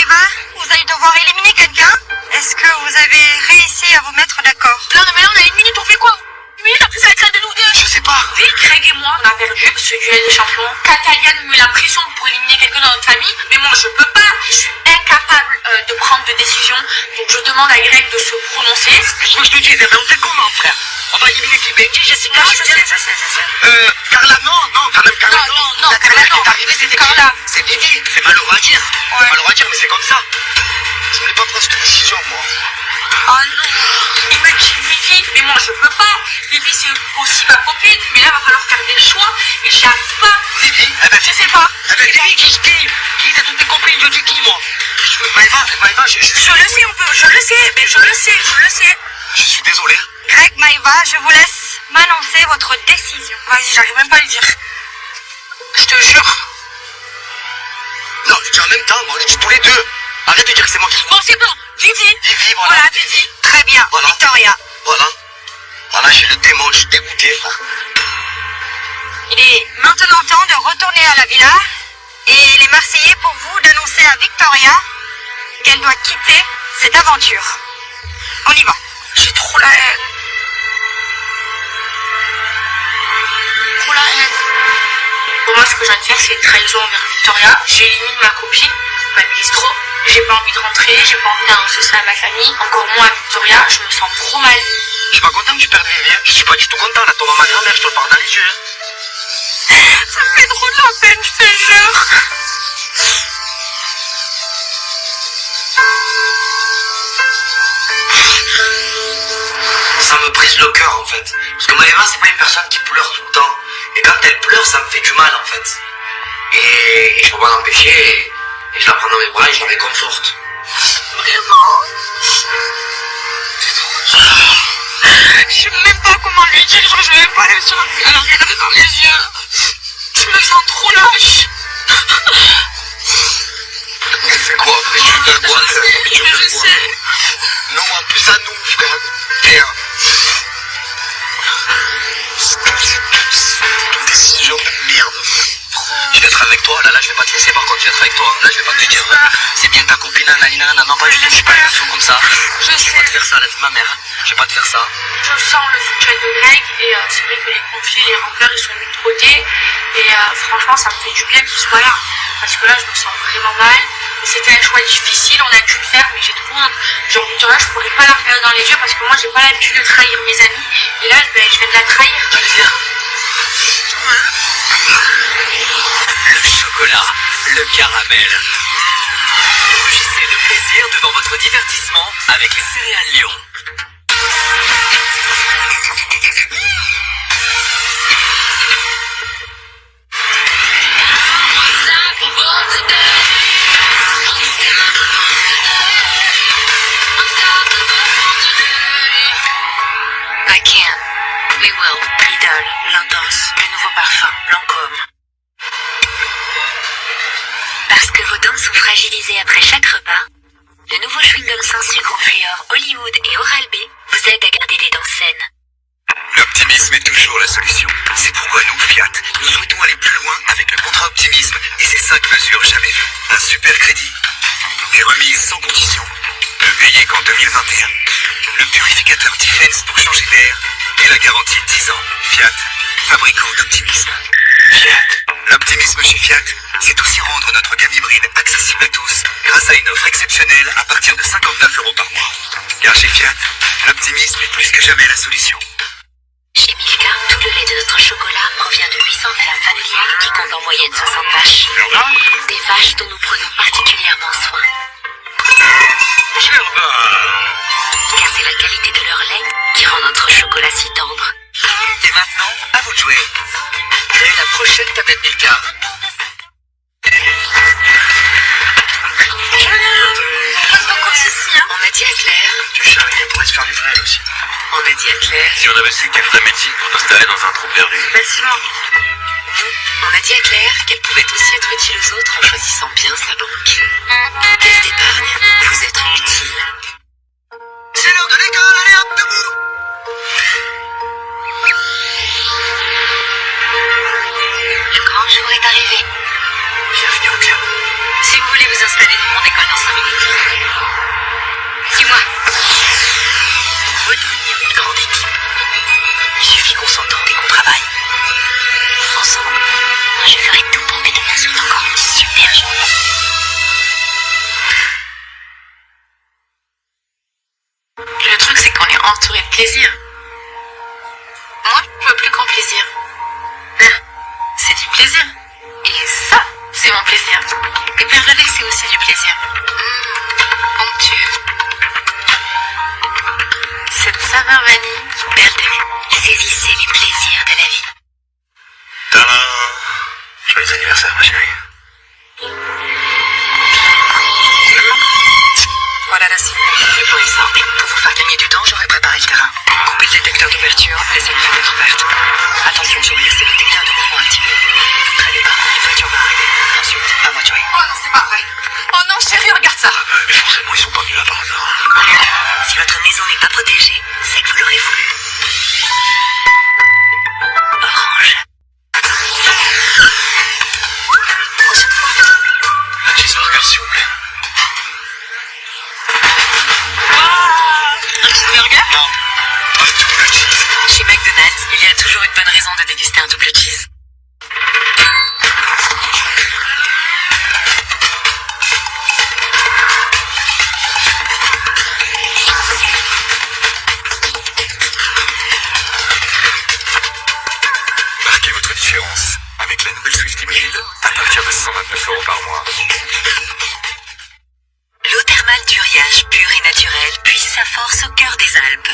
Maëva, vous allez devoir éliminer quelqu'un. Est-ce que vous avez réussi à vous mettre d'accord? Non, mais là, on a une minute, on fait quoi? Une minute, après, ça va être celle de nous deux. Je sais pas. Vite, Greg et moi, on a perdu ce duel des champions. Catalia nous met la pression pour éliminer quelqu'un dans notre famille, mais moi, je peux pas. Je suis incapable de prendre de décision, donc je demande à Greg de se prononcer. Je veux que je te dise, mais on fait comment, frère? On va éliminer qui? Benji, Jessica, Non, je sais. Carla, non, quand même, Carla, Non, La Carla, dernière qui non. est arrivée, c'était qui? Carla. C'est Vivi. C'est malheureux à dire. Ouais. C'est malheureux à dire, mais c'est comme ça. Je voulais pas prendre cette décision, moi. Oh non, il me dit Vivi, mais moi je peux pas. Vivi c'est aussi ma copine, mais là il va falloir faire des choix et j'y arrive pas. Vivi? Je sais pas. Vivi, qui de toutes tes copines? Je dis qui, moi? Je veux Maëva, Je le sais, je le sais. Je suis désolé. Greg, Maëva, je vous laisse m'annoncer votre décision. Vas-y, j'arrive même pas à le dire. Je te jure. Non, tu dis en même temps, on le dit tous les deux. Arrête de dire que c'est moi qui... Bon, c'est bon, Vivi. Vivi, voilà. Vivi. Très bien, Voilà. Victoria. Voilà, j'ai le démon, je suis dégoûté, frère. Il est maintenant temps de retourner à la villa et il est Marseillais pour vous d'annoncer à Victoria qu'elle doit quitter cette aventure. On y va. J'ai trop la haine. Pour moi, ce que je viens de faire, c'est une trahison envers Victoria. J'élimine ma copine, ma bistro. J'ai pas envie de rentrer, j'ai pas envie d'annoncer ça à ma famille. Encore moins à Victoria, je me sens trop mal. Je suis pas content que tu perdes Vivi, hein. Je suis pas du tout content, là, ton ma grand-mère, je te le parle dans les yeux, hein. Ça me fait trop de la peine, je te jure. Ça me brise le cœur, en fait. Parce que Maëva, c'est pas une personne qui pleure tout le temps. Et quand elle pleure, ça me fait du mal, en fait. Et je peux pas l'empêcher, et je la prends dans mes bras et je la réconforte. Vraiment. C'est trop dur. Je sais même pas comment lui dire, genre je vais même pas réussir à la regarder dans les yeux. Je me sens trop lâche. Mais c'est quoi, frère? Tu veux quoi, frère? Tu veux Je quoi? sais. Non, en plus à nous, frère. Frère. C'est une décision de merde, frère. Je vais être avec toi, là, je vais pas te laisser par contre, je vais être avec toi. Là, je vais pas te dire, c'est bien ta copine, nanana, non, pas du tout, je suis pas un garçon comme ça. Je vais pas te faire ça, là, c'est ma mère, hein. Je vais pas te faire ça. Je sens le soutien de Greg et c'est vrai que les conflits, les rancœurs, ils sont mis de côté. Et franchement, ça me fait du bien qu'il soit là. Parce que là, je me sens vraiment mal. C'était un choix difficile, on a dû le faire, mais j'ai trop honte. Genre, Victoria, je pourrais pas la regarder dans les yeux parce que moi, j'ai pas l'habitude de trahir mes amis. Et là, je vais de la trahir. Allez, viens. Le chocolat, le caramel. Rougissez de plaisir devant votre divertissement avec les céréales Lion. I can. We will. Idole, l'intense, le nouveau parfum, Lancôme. Parce que vos dents sont fragilisées après chaque repas, le nouveau chewing-gum sans sucre au fluor Hollywood et Oral-B vous aide à garder des dents saines. L'optimisme est toujours la solution. C'est pourquoi nous, Fiat, nous souhaitons aller plus loin avec le contrat Optimisme et ses 5 mesures jamais vues. Un super crédit, des remises sans condition, ne payer qu'en 2021, le purificateur Defense pour changer d'air et la garantie de 10 ans. Fiat, fabricant d'optimisme. Fiat. L'optimisme chez Fiat, c'est aussi rendre notre gamme hybride accessible à tous grâce à une offre exceptionnelle à partir de 59 € par mois. Car chez Fiat, l'optimisme est plus que jamais la solution. Chez Milka, tout le lait de notre chocolat provient de 800 fermes familiales qui comptent en moyenne 60 vaches. Des vaches dont nous prenons particulièrement soin. Car c'est la qualité de leur lait qui rend notre chocolat si tendre. Et maintenant, à vous de jouer. Quelle est la prochaine tablette Milka? On a dit à Claire, Tu charries, elle pourrait se faire livrer, elle aussi. on a dit à Claire, Si on avait su qu'elle ferait médecine pour t'installer dans un trou perdu. facilement. On a dit à Claire qu'elle pouvait aussi être utile aux autres en choisissant bien sa banque. Caisse d'épargne, vous êtes utile. C'est l'heure de l'école, allez hop, debout! Le grand jour est arrivé. Bienvenue au club. Si vous voulez vous installer, on décolle dans 5 minutes. plaisir. Moi, je veux plus grand plaisir. Là, c'est du plaisir. Et ça, c'est mon plaisir. Et perle de lait, c'est aussi du plaisir. Onctueux. Cette saveur vanille. Perle de lait. Saisissez les plaisirs de la vie. Tadam! Joyeux anniversaire, ma chérie. Voilà la cible. Le plan est simple. Pour vous faire gagner du temps, j'aurais préparé le terrain. Coupez le détecteur d'ouverture, laissez une fenêtre ouverte. Attention, surveillez ces détecteurs de mouvement activés. Vous ne traînez pas, une voiture va arriver. Ensuite, à moi de jouer. Oh non, c'est pas vrai. Oh non, chérie, regarde ça. Mais forcément, ils sont pas venus là par hasard. Si votre maison n'est pas protégée, c'est que vous l'aurez voulu. Orange. Prochaine fois. Un cheeseburger, s'il vous plaît. Un cheeseburger? Non, un double cheese. Chez McDonald's, il y a toujours une bonne raison de déguster un double cheese. Marquez votre différence avec la nouvelle Swift hybride à partir de 129 € par mois. L'eau thermale d'Uriage, pure et naturelle, puise sa force au cœur des Alpes.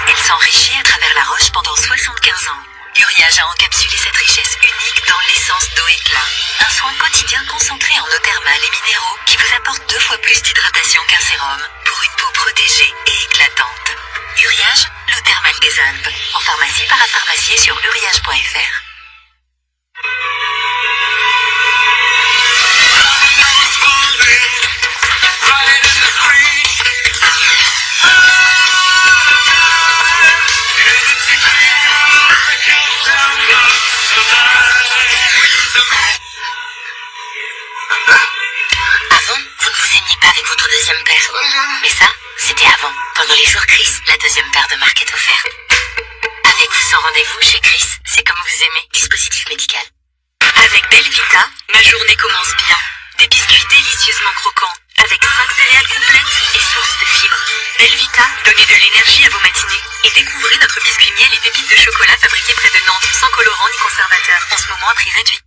Elle s'enrichit à travers la roche pendant 75 ans. Uriage a encapsulé cette richesse unique dans l'essence d'eau éclat. Un soin quotidien concentré en eau thermale et minéraux qui vous apporte 2 fois plus d'hydratation qu'un sérum pour une peau protégée et éclatante. Uriage, l'eau thermale des Alpes. En pharmacie, parapharmacie et sur uriage.fr. Avant, vous ne vous aimiez pas avec votre deuxième paire. Mais ça, c'était avant. Pendant les jours Chris, la deuxième paire de marque est offerte. Avec ou sans rendez-vous chez Chris, c'est comme vous aimez. Dispositif médical. Avec Belvita, ma journée commence bien. Des biscuits délicieusement croquants, avec 5 céréales complètes et source de fibres. Belvita, donnez de l'énergie à vos matinées. Et découvrez notre biscuit miel et pépites de chocolat fabriqués près de Nantes, sans colorant ni conservateur. En ce moment à prix réduit.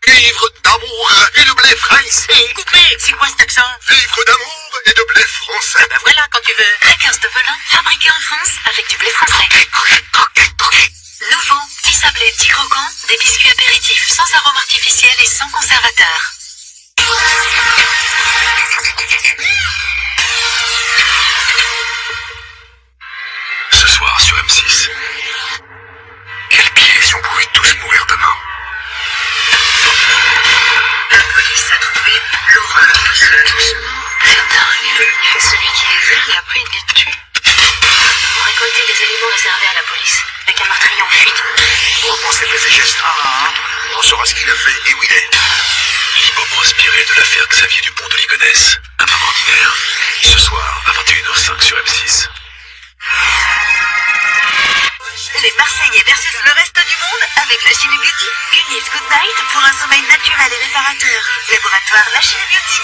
Vivre d'amour et de blé français. Coupé, c'est quoi cet accent? Vivre d'amour et de blé français. Ben voilà, quand tu veux. Crackers de Belin, fabriqués en France avec du blé français. Nouveau, petit sablé, petit croquant, des biscuits apéritifs sans arôme artificiel et sans conservateur. Ce soir sur M6. Quel pied si on pouvait tous mourir demain. La police a trouvé l'horreur. C'est dingue. Il fait celui qui les aime et après il les tue. Pour récolter les aliments réservés à la police, avec un meurtrier en fuite. On s'est fait ses gestes. On saura ce qu'il a fait et où il est. Librement inspiré de l'affaire Xavier Dupont de Ligonnès. Un homme ordinaire. Ce soir à 21h05 sur M6. Les Marseillais versus le reste du monde avec la Chine Beauty. Unis Good Night pour un sommeil naturel et réparateur. Laboratoire La Chine Beauty.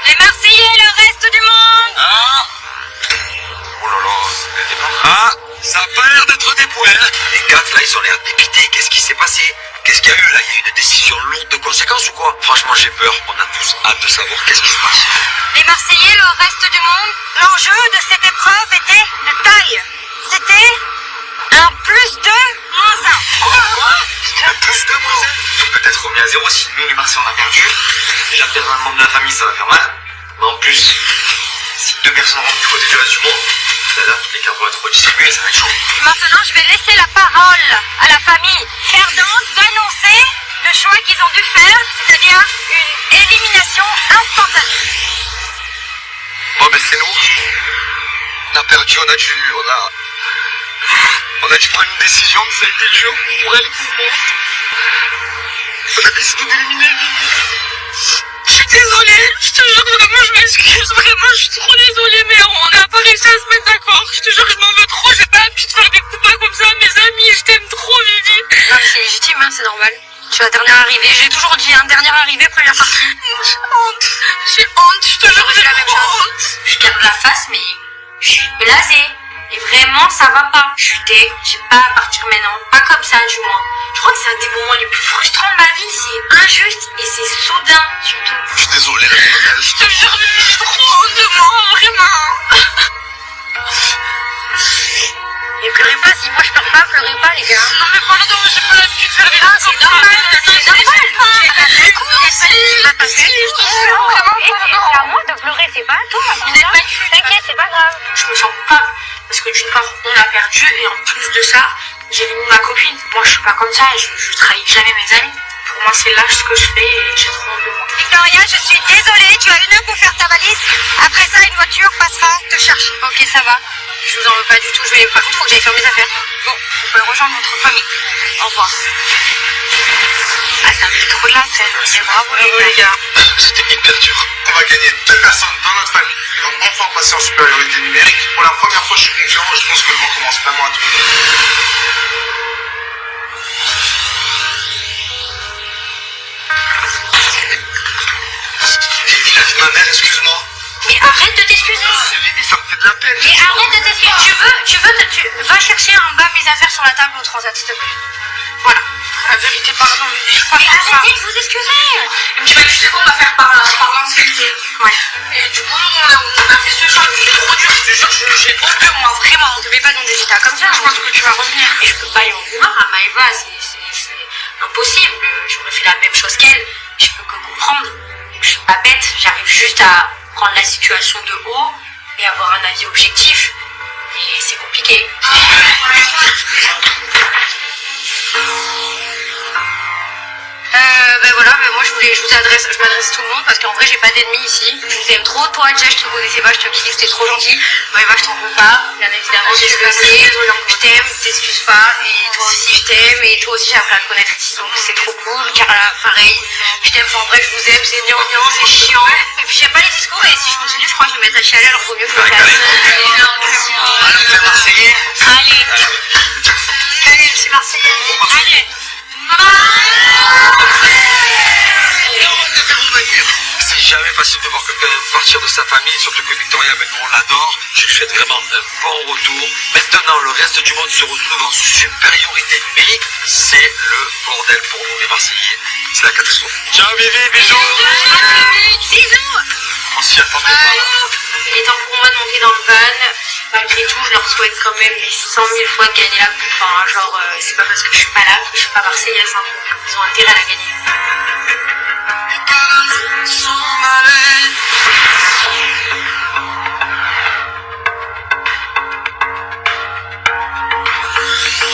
Les Marseillais, le reste du monde. Oh là là, Ça a pas l'air d'être des points. Les gars, là, ils ont l'air dépités. Qu'est-ce qui s'est passé? Qu'est-ce qu'il y a eu là? Il y a eu une décision lourde de conséquences ou quoi? Franchement, j'ai peur. On a tous hâte de savoir qu'est-ce qui se passe. Les Marseillais, le reste du monde, l'enjeu de cette épreuve était de taille. C'était un +2 -1. Un plus de moins. Peut-être remis à 0 si nous, les Marseillais, on a perdu. Déjà, perdre un membre de la famille, ça va faire mal. Mais en plus, si 2 personnes rentrent du côté du reste du monde, là, toutes les cartes vont être redistribuées, ça va être chaud. Maintenant, je vais laisser la parole à la famille perdante d'annoncer le choix qu'ils ont dû faire, c'est-à-dire une élimination instantanée. Bon, ben c'est nous. On a perdu, on a dû prendre une décision, mais ça a été dur pour elle et pour moi. On a décidé d'éliminer Vivi. Je suis désolée, je te jure, vraiment, je m'excuse, vraiment, je suis trop désolée, mais on n'a pas réussi à se mettre d'accord. Je te jure, je m'en veux trop, j'ai pas pu te faire des coups bas comme ça à mes amis, je t'aime trop, Vivi. Non, mais c'est légitime, hein, c'est normal. Je suis la dernière arrivée. J'ai toujours dit, hein, dernière arrivée, première partie. J'ai honte, je te jure, j'ai la même chose. Je garde la face, mais je suis blasée. Et vraiment, ça va pas. Je suis deg, j'ai pas à partir maintenant. Pas comme ça, du moins. Je crois que c'est un des moments les plus frustrants de ma vie. C'est injuste et c'est soudain, surtout. Je suis désolé, la maman. Je te jure, j'ai trop honte de moi, vraiment. Et pleurez pas, si moi je pleure pas, pleurez pas, les gars. Non, mais pardon, j'ai pas l'habitude de faire des trucs comme ça. C'est normal. C'est pas passé. C'est à moi de pleurer, c'est pas à toi. T'inquiète, c'est pas grave. Je me sens coupable parce que d'une part on l'a perdu et en plus de ça j'ai mis ma copine. Moi je suis pas comme ça, je trahis jamais mes amis. Pour moi c'est lâche ce que je fais et j'ai trop honte de moi. Victoria, je suis désolée, tu as 1 heure pour faire ta valise. Après ça, une voiture passera te chercher. Ok, ça va. Je vous en veux pas du tout. Par contre, faut que j'aille faire mes affaires. Bon, vous pouvez rejoindre votre famille. Au revoir. Ah, ça me fait trop de la peine. Mais bravo les gars. C'était hyper dur. On va gagner 2 personnes dans notre famille qui vont enfin passer en supériorité numérique. Pour la première fois, je suis confiant. Je pense que le vent commence vraiment à tourner. J'ai dit la vie de ma mère, excuse-moi. Mais arrête de t'excuser. Ça me fait de la peine. Mais arrête de t'excuser. Va chercher en bas mes affaires sur la table au transat, s'il te plaît. Voilà. La vérité, pardon, mais je suis pas comme ça. Arrêtez de vous excuser. Tu vas, tu sais qu'on va faire par l'ancienneté. Ouais. Et du coup, on a fait ce choix, c'est trop dur, je te jure, j'ai honte de moi, vraiment. On devait pas dans des états comme ça. Je pense que tu vas revenir. Et je peux pas y en vouloir à Maëva, c'est impossible. J'aurais fait la même chose qu'elle. Je peux que comprendre. Je suis pas bête, j'arrive juste à prendre la situation de haut et avoir un avis objectif. Et c'est compliqué. Voilà, mais moi je m'adresse à tout le monde parce qu'en vrai j'ai pas d'ennemis ici. Je vous aime trop, toi Jess, je te connaissais pas, je te kiffe, t'es trop gentil. Maëva, je t'en veux pas, bien évidemment, tu le sais. Je t'aime, t'excuses pas, et toi aussi je t'aime, et toi aussi j'ai appris à te connaître ici, donc c'est trop cool. Carla, pareil, je t'aime, enfin bref, je vous aime, c'est gnangnan, c'est chiant. Et puis j'aime pas les discours, et si je continue, je crois que je vais me mettre à chialer, alors vaut mieux que je me calme. Alors, t'es Marseillais? Allez, je suis Marseillais, allez. C'est jamais facile de voir quelqu'un partir de sa famille, surtout que Victoria, ben, nous on l'adore. Je lui souhaite vraiment un bon retour. Maintenant, le reste du monde se retrouve en supériorité numérique. C'est le bordel pour nous les Marseillais. C'est la catastrophe. Ciao Vivi, bisous. Bisous. On s'y attendait pas. Il est temps pour moi de monter dans le van. Malgré tout, je leur souhaite quand même les 100 000 fois de gagner la coupe. Enfin, genre, c'est pas parce que je suis pas là que je suis pas marseillaise. Hein. Ils ont intérêt à la gagner.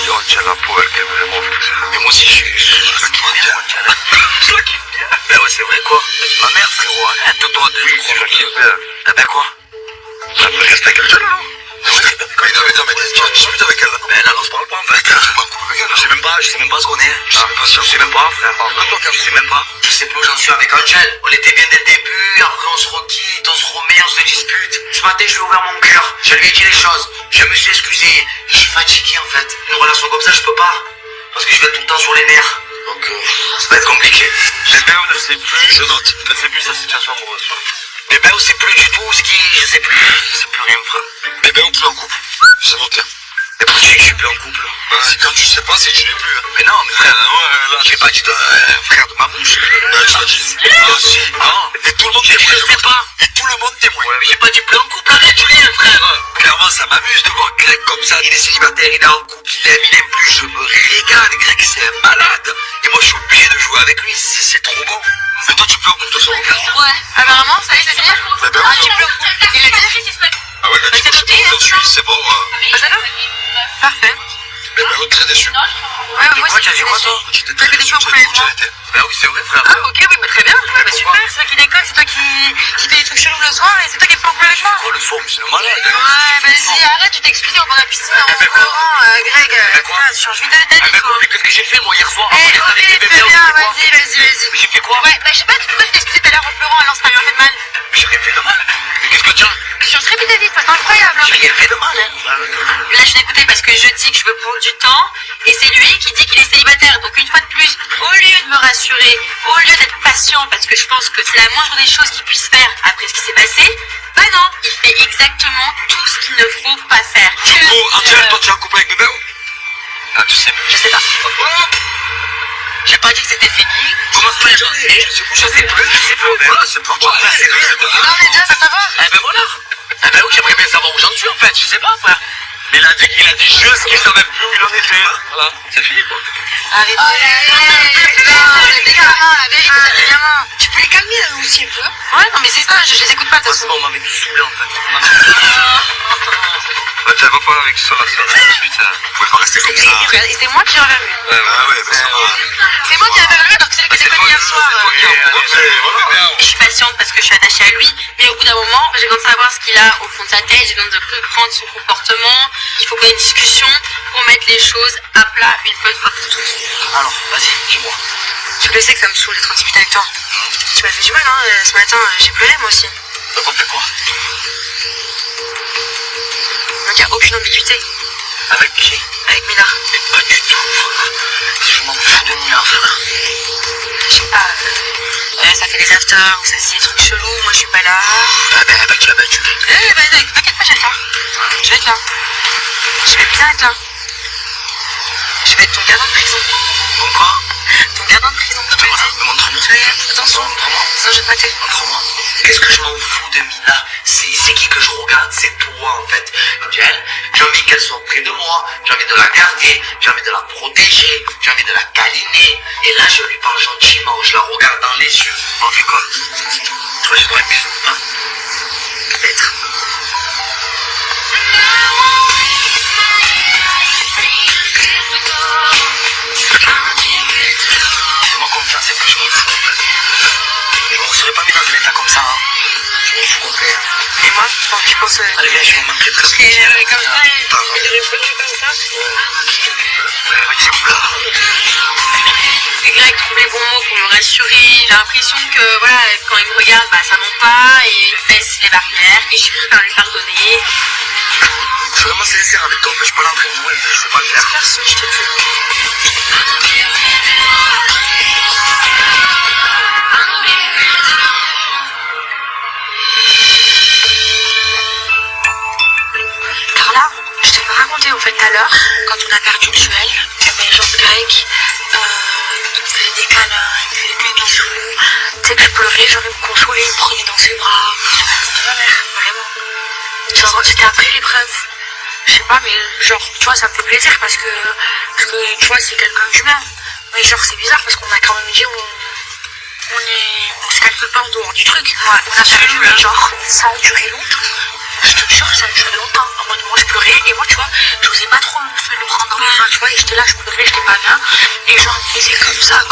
Yo, tiens, la peau, elle est vraiment fou. Mais moi aussi, je la kiffe bien. Je la kiffe bien. Ben ouais, c'est vrai quoi. C'est ma mère, frérot. Arrête-toi de Oui, tu la kiffes bien. Ah ben quoi? Ça peut rester avec elle, non? Mais non, tu as discuté avec elle? Ben là, on se parle pas en fait. Tu pas un couple avec elle? Je sais même pas ce qu'on est. Je sais même pas, frère. Je sais même pas. Je sais plus où j'en suis avec Angel. On était bien dès le début, après on se requitte, on se remet, on se dispute. Ce matin, je lui ai ouvert mon cœur. Je lui ai dit les choses. Je me suis excusé. Je suis fatigué en fait. Une relation comme ça, je peux pas. Parce que je vais être tout le temps sur les nerfs. Donc, ça va être compliqué. Bébé, on ne sait plus. Je note. Ne sait plus sa situation amoureuse. Bébé, on sait plus du tout ce qui. Je sais plus rien, frère. Bébé, on plus en couple. J'ai noté. Mais pourquoi tu dis que je suis plus en couple? Si quand tu sais pas, c'est que tu l'es plus. Hein. Mais non, mais frère, Ouais, là, j'ai pas dit de frère de ma bouche. tu l'as dit. Ah, si. Non, Et tout le monde je témoigne. sais pas. Et tout le monde témoigne. Mais j'ai pas dit plus en couple, arrête Julien, frère. Clairement, ça m'amuse de voir Greg comme ça. Il est célibataire, il est en couple, il aime plus. Je me régale, Greg, c'est un malade. Et moi, je suis obligé de jouer avec lui, c'est trop bon. Mais toi, tu peux en couple de ça. Ouais. Apparemment, ça y est, c'est fini. Mais ben, Ah, oui. tu peux. Il a déjà fait ses semaines. Ah ouais, là, tu c'est peux noté, pas en Suisse, c'est bon. Ah, c'est bon. Parfait. Mais ben, très déçu. Ouais, moi Quoi, aussi, tu as dit quoi, toi? J'étais T'as très fait des déçu. choix complètement. Ben oui, c'est vrai, frère. Ah, ok, oui, bah, très bien. Ah, bah, super, c'est toi qui déconne, c'est toi qui fais des trucs chelous le soir et c'est toi qui es pas en couple avec moi. Oh, le soir, mais c'est le malade. Ouais, vas-y, arrête, tu t'es excusé au bord de la piscine en pleurant, Greg. quoi? Putain, tu changes vite d'avis, Ah, ben toi. quoi, mais qu'est-ce que j'ai fait, moi, hier soir? Eh, Après, ok, avec les bébés, très on bien, fait quoi? vas-y. Mais j'ai fait quoi? Ouais, bah, je sais pas, pourquoi tu t'es excusé tout à l'heure en pleurant, alors ça t'a rien fait de mal. J'ai rien fait de mal. Mais qu'est-ce que tiens? tu changes très vite d'avis, c'est incroyable. J'ai rien fait de mal, hein. Là, je l'écoutais parce que je dis que je veux prendre du temps et c'est lui qui dit qu'il est célibataire. Donc, une fois de plus, au lieu de me rassurer, au lieu d'être patient parce que je pense que c'est la moindre des choses qu'il puisse faire après ce qui s'est passé, bah non, il fait exactement tout ce qu'il ne faut pas faire. Oh, Angel, toi tu es en couple avec Bébé? Ah, tu sais plus. Je sais pas. J'ai pas dit que c'était fini. Comment ça, je sais plus. Voilà, c'est pour toi. Non, mais déjà, ça va. Eh ben voilà. Eh ben oui, j'aimerais bien savoir où j'en suis en fait. Je sais pas, frère. Mais il a dit juste qu'il savait plus où il en était. Voilà, c'est fini quoi. Arrêtez. La vérité, évidemment. Tu peux les calmer là aussi un peu. Ouais, non, mais c'est ça, je les écoute pas de toute C'est façon. bon, on m'avait tout saoulé en fait. Bah, tu vas pas parler avec ça, là, putain. Vous pouvez pas rester comme ça. Et c'est moi qui reviens mieux. Ah ouais, bah ça va. C'est moi qui avais revenu alors que c'est lui qui s'est connu hier soir. Voilà. Je suis patiente parce que je suis attachée à lui, mais au bout d'un moment, j'ai besoin de savoir ce qu'il a au fond de sa tête, j'ai besoin de comprendre son comportement. Il faut qu'on ait une discussion pour mettre les choses à plat une bonne fois pour toutes. Alors, vas-y, dis-moi. Tu le sais que ça me saoule d'être en dispute avec toi. Tu m'as fait du mal, hein. Ce matin, j'ai pleuré moi aussi. Donc on fait quoi? Donc il n'y a aucune ambiguïté. Avec qui? Avec Millard. Mais pas du tout, frère. Je m'en fous de Milan, frère. Je sais pas. Ça fait des afters où ça se dit des trucs chelous, moi je suis pas là. Ah ben, tu vas. T'inquiète pas, je vais être là. Je vais être là. Je vais bien être là. Je vais être ton gardien de prison. Bon quoi? Ton gardien de prison, je te le dis. Montre-moi. Attention. Montre-moi. Sinon je vais te mater. Montre-moi. Qu'est-ce que je m'en fous de Mila? C'est qui que je regarde? C'est toi en fait. Elle, j'ai envie qu'elle soit près de moi, j'ai envie de la garder, j'ai envie de la protéger, j'ai envie de la câliner. Et là je lui parle gentiment, je la regarde dans les yeux. On fait quoi? Tu vois, je dois un bisou, hein? Peut-être. Fais-moi confiance, c'est que je m'en fous en fait. Je ne serais pas mis dans un état comme ça, hein. Je m'en fous complet. Et moi, je pense... Allez viens, je vais m'appeler très qu'il est comme ça, il est revenu comme ça. Ouais, c'est cool là. Et Greg trouve les bons mots pour me rassurer. J'ai l'impression que voilà, quand il me regarde, bah, ça monte pas et il baisse les barrières et je finis par lui pardonner. Je suis vraiment sincère avec toi, mais je suis pas là en train de jouer, je sais pas le faire. Personne, je te jure. Carla, je t'ai pas raconté au fait tout à l'heure, quand on a perdu le duel, il y avait genre Greg, il me faisait des câlins, il me faisait des bisous. Tu sais que je pleurais, genre il me consolait, il me prenait dans ses bras. C'était ma mère, vraiment. Genre c'était après l'épreuve. Je sais pas, mais genre, tu vois, ça me fait plaisir parce que tu vois, c'est quelqu'un d'humain. Mais genre, c'est bizarre parce qu'on a quand même dit, on se calcule pas en dehors du truc. Ouais, on a perdu, mais genre, ça a duré longtemps. Je te jure, ça a duré longtemps. En mode, moi, je pleurais et moi, tu vois, j'osais pas trop le prendre dans mes mains, tu vois, et j'étais là, je pleurais, j'étais pas bien. Et genre, il faisait comme ça,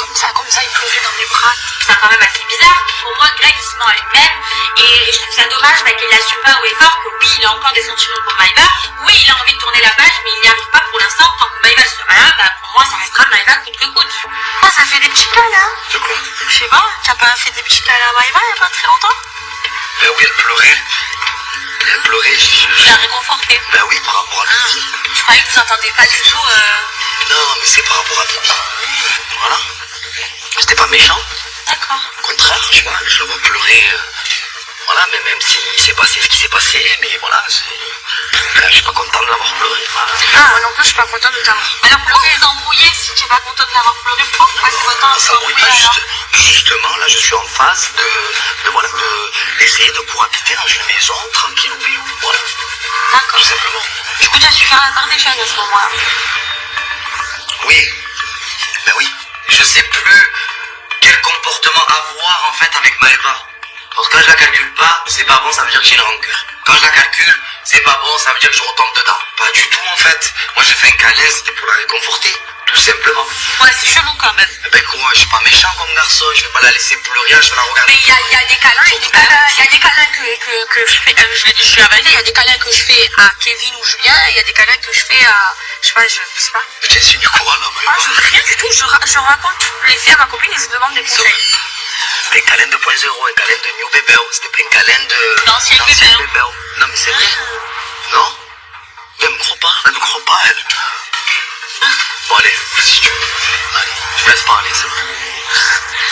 il pleurait dans mes bras. C'est quand même assez bizarre. Pour moi, Greg, il se ment à lui-même. Et je trouve ça dommage qu'il n'assume pas haut et fort que oui, il a encore des sentiments pour Maïva. Oui, il a envie de tourner la page, mais il n'y arrive pas pour l'instant. Tant que Maïva sera là, bah, pour moi, ça restera Maïva coûte que coûte. Ah, ça fait des petits câlins. De quoi? Je sais pas, t'as pas fait des petits câlins à Maïva il y a pas très longtemps? Ben oui, elle pleurait. Elle pleurait, Il l'a réconforté. Ben oui, par rapport à Bibi. Je croyais que vous entendez pas du tout. Non, mais c'est par rapport à Bibi. Voilà. C'était pas méchant. D'accord. Au contraire, tu vois, je le vois pleurer. Voilà, mais même s'il s'est passé ce qui s'est passé, mais voilà, je suis pas content de l'avoir pleuré. Voilà. Ah, moi non plus, je suis pas contente de t'avoir. Alors pourquoi vous embrouillez si tu n'es pas content de l'avoir pleuré? Pourquoi vous passez votre temps à Ça s'embrouiller brûle pas, alors? justement, là, je suis en phase d'essayer de cohabiter dans une maison tranquille ou bio. Voilà. D'accord. Tout simplement. Du coup, tu as su faire la part des choses à ce moment-là. Oui. Ben oui. Je sais plus quel comportement avoir en fait avec Maëva. Parce que quand je la calcule pas, c'est pas bon, ça veut dire que j'ai une rancœur. Quand je la calcule, c'est pas bon, ça veut dire que je retombe dedans. Pas du tout en fait. Moi j'ai fait un câlin, c'était pour la réconforter. Tout simplement. Ouais, c'est chelou quand même. Ben quoi, je suis pas méchant comme garçon, je vais pas la laisser pleurer, je vais la regarder. Mais il y a des câlins, il y a des câlins que je fais, je suis la vérité, il y a des câlins que je fais à Kevin ou Julien, et il y a des câlins que je fais à, je sais pas. Mais tu insinues quoi là, Ah, je fais rien du tout, je raconte les faits à ma copine et je demande des conseils. C'était un câlin 2.0, un câlin de New Bébé. C'était pas un câlin de... D'ancien Bébé. Non, mais c'est vrai. Non? Mais elle me croit pas, elle. Bon, allez, si tu veux. Allez, je me laisse parler, c'est bon.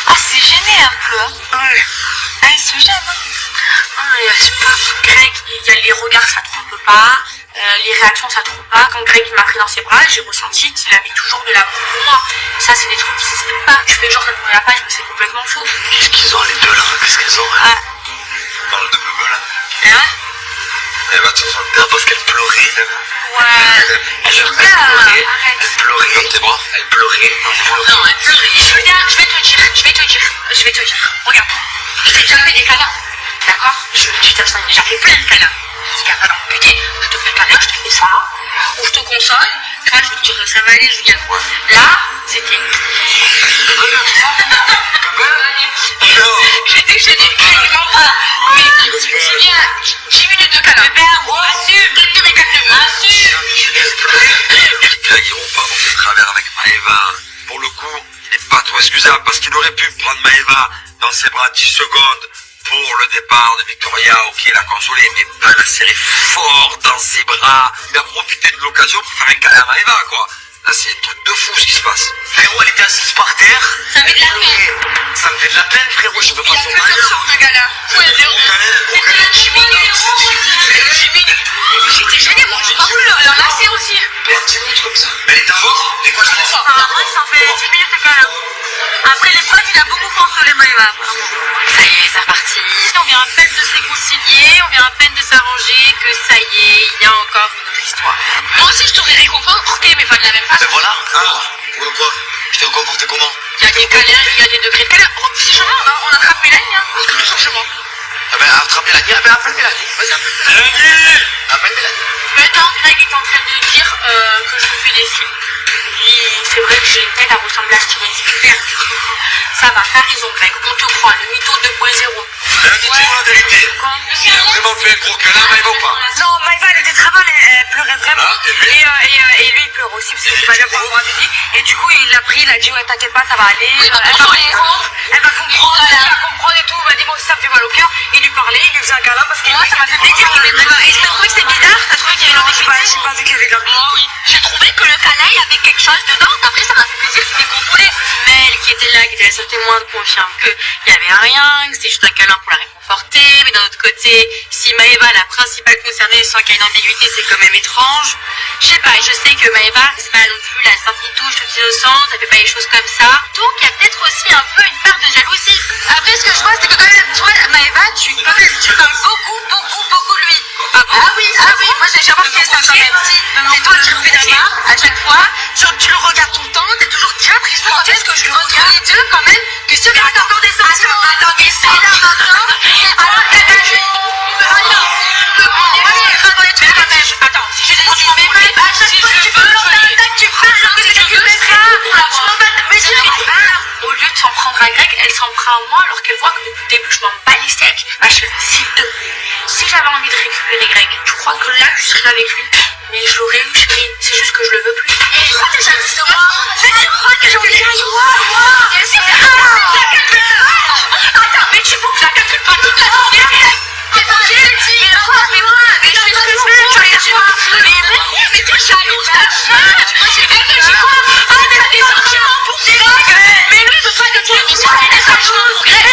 Ah, c'est gêné un peu. Hein. Ouais. Ah, il se gêne. Hein. Je sais pas, Greg, il y a les regards, ça trompe pas, les réactions, ça trompe pas. Quand Greg m'a pris dans ses bras, j'ai ressenti qu'il avait toujours de l'amour pour moi. Ça, c'est des trucs qui s'expliquent pas. Tu fais genre, ça ne regarde pas, mais c'est complètement faux. Qu'est-ce qu'ils ont, les deux, là? Qu'est-ce qu'elles ont, Ah. On parle de bebe là. Hein? Elle va te sentir. Non, parce qu'elle pleurait. Ouais. Elle pleurait. Dans tes bras. Elle pleurait. Non, elle pleurait. Julien, je vais te dire. Regarde, je t'ai déjà fait des câlins. D'accord? Je t'ai déjà fait plein de câlins. Parce qu'il n'y a pas d'amputé. Je te fais le câlin, je te fais ça. Ou je te console. Toi, je vais te dire, ça va aller, Julien. Là, c'était... J'ai dit quasiment pas. Mais Julien, 10 minutes de câlin. Assume. Greg, ils vont pas monter de travers avec Maëva. Pour le coup, il n'est pas trop excusable parce qu'il aurait pu prendre Maëva dans ses bras 10 secondes pour le départ de Victoria, ok, la consoler, mais pas la serrer fort dans ses bras, mais à profiter de l'occasion pour faire un câlin à Maëva, quoi. Là, c'est un truc de fou ce qui se passe. Frérot, elle était assise par terre. Ça me fait de la peine. Ça me fait de la peine, frérot, je veux pas Il y a son que ce genre de gars-là. Ouais, Gros câlin. 10 minutes. J'étais gênée, moi, j'ai pas voulu leur lasser aussi. Mais 10 minutes comme ça. Mais elle était avant. Et quoi, je pense Apparemment, ça en fait 10 minutes de câlin. Après l'épreuve, il a beaucoup consolé Maëva, apparemment. Ça y est, c'est reparti. On vient à peine de se réconcilier, on vient à peine de s'arranger, que ça y est, il y a encore une autre histoire. Moi aussi, je t'aurais réconforté, mais pas de la même façon. Mais voilà. Quoi? Je t'ai comporté comment? Il y a des câlins, il y a des degrés de câlins. Si je mens, on attrape Mélanie, hein, parce que toujours je mens. Ah ben, attrape Mélanie. Ah ben, appelle Mélanie. Vas-y, appelle Mélanie. Appelle Mélanie. Maintenant, Greg est en train de dire que je me fais des films. Lui, c'est vrai que j'ai une tête à ressembler à Steven Spielberg. Ça va, t'as raison, Greg, on te croit, le mytho 2.0. Mélanie, dis-moi la vérité. Il a vraiment fait un gros câlin à Maëva ou pas? Non, Maëva, elle était très bonne, elle pleurait vraiment. Ah, et lui et lui, il pleure aussi, parce que c'est pas bien pour moi, Didi. Et du coup, il l'a pris, il a dit, ouais, t'inquiète pas, ça va aller. Elle va comprendre, elle va comprendre et tout. Il m'a dit, moi aussi, ça me fait mal au cœur. Il lui parlait, il lui faisait un câlin, parce qu'il Moi, ça m'a fait plaisir qu'il m'ait pris. Et t'as trouvé que c'était bizarre? T'as trouvé qu'il y avait l'ambiguïté? J'ai pas vu qu'il y avait de l'ambiguïté. Moi, oui. J'ai trouvé que le câlin, il y avait quelque chose dedans. Après, ça m'a fait plaisir qu'il m'ait consolé. Mel, qui était là, qui était la seule témoin, confirme qu'il n'y avait rien, que c'était juste un câlin pour la réconforter. Mais d'un autre côté, si Maëva, la principale concernée, sans qu'il y ait une ambiguïté, c'est quand même étrange. Je sais pas, je sais que Maëva, c'est pas non plus la sainte touche toute innocente, elle fait pas les choses comme ça. Donc, il y a peut-être aussi un peu une part de jalousie. Après, ce que je vois, c'est que quand même, toi, Maëva, tu parles beaucoup de lui. Ah oui, moi j'ai remarqué ça quand même. C'est toi qui refais la main à chaque fois, genre tu le regardes tout le temps, t'es toujours j'ai l'impression quand même que je le regarde les deux quand même, que si on a encore des sentiments. Attends, mais c'est là maintenant. Attends, si j'ai des sentiments pour lui, à chaque fois tu peux me lancer, tu parles, que je veux au lieu de s'en prendre à Greg, elle s'en prend à moi alors qu'elle voit que depuis le début je m'en bats les steaks. S'il te plaît, si j'avais envie de récupérer Greg, tu crois que là je serais avec lui? Mais je l'aurais eu, chérie, c'est juste que je le veux plus. Et pourquoi t'es jalouse de moi? Mais tu crois que j'ai envie de Attends, mais tu bouffes la calcule pas toute la journée. Mais je fais ce que je veux, tu vas dire. Mais t'es jalouse, ta femme. Elle te dit quoi? Ah, t'as des sentiments pour Greg. Mais lui, je veux pas que tu aies des sentiments pour Greg.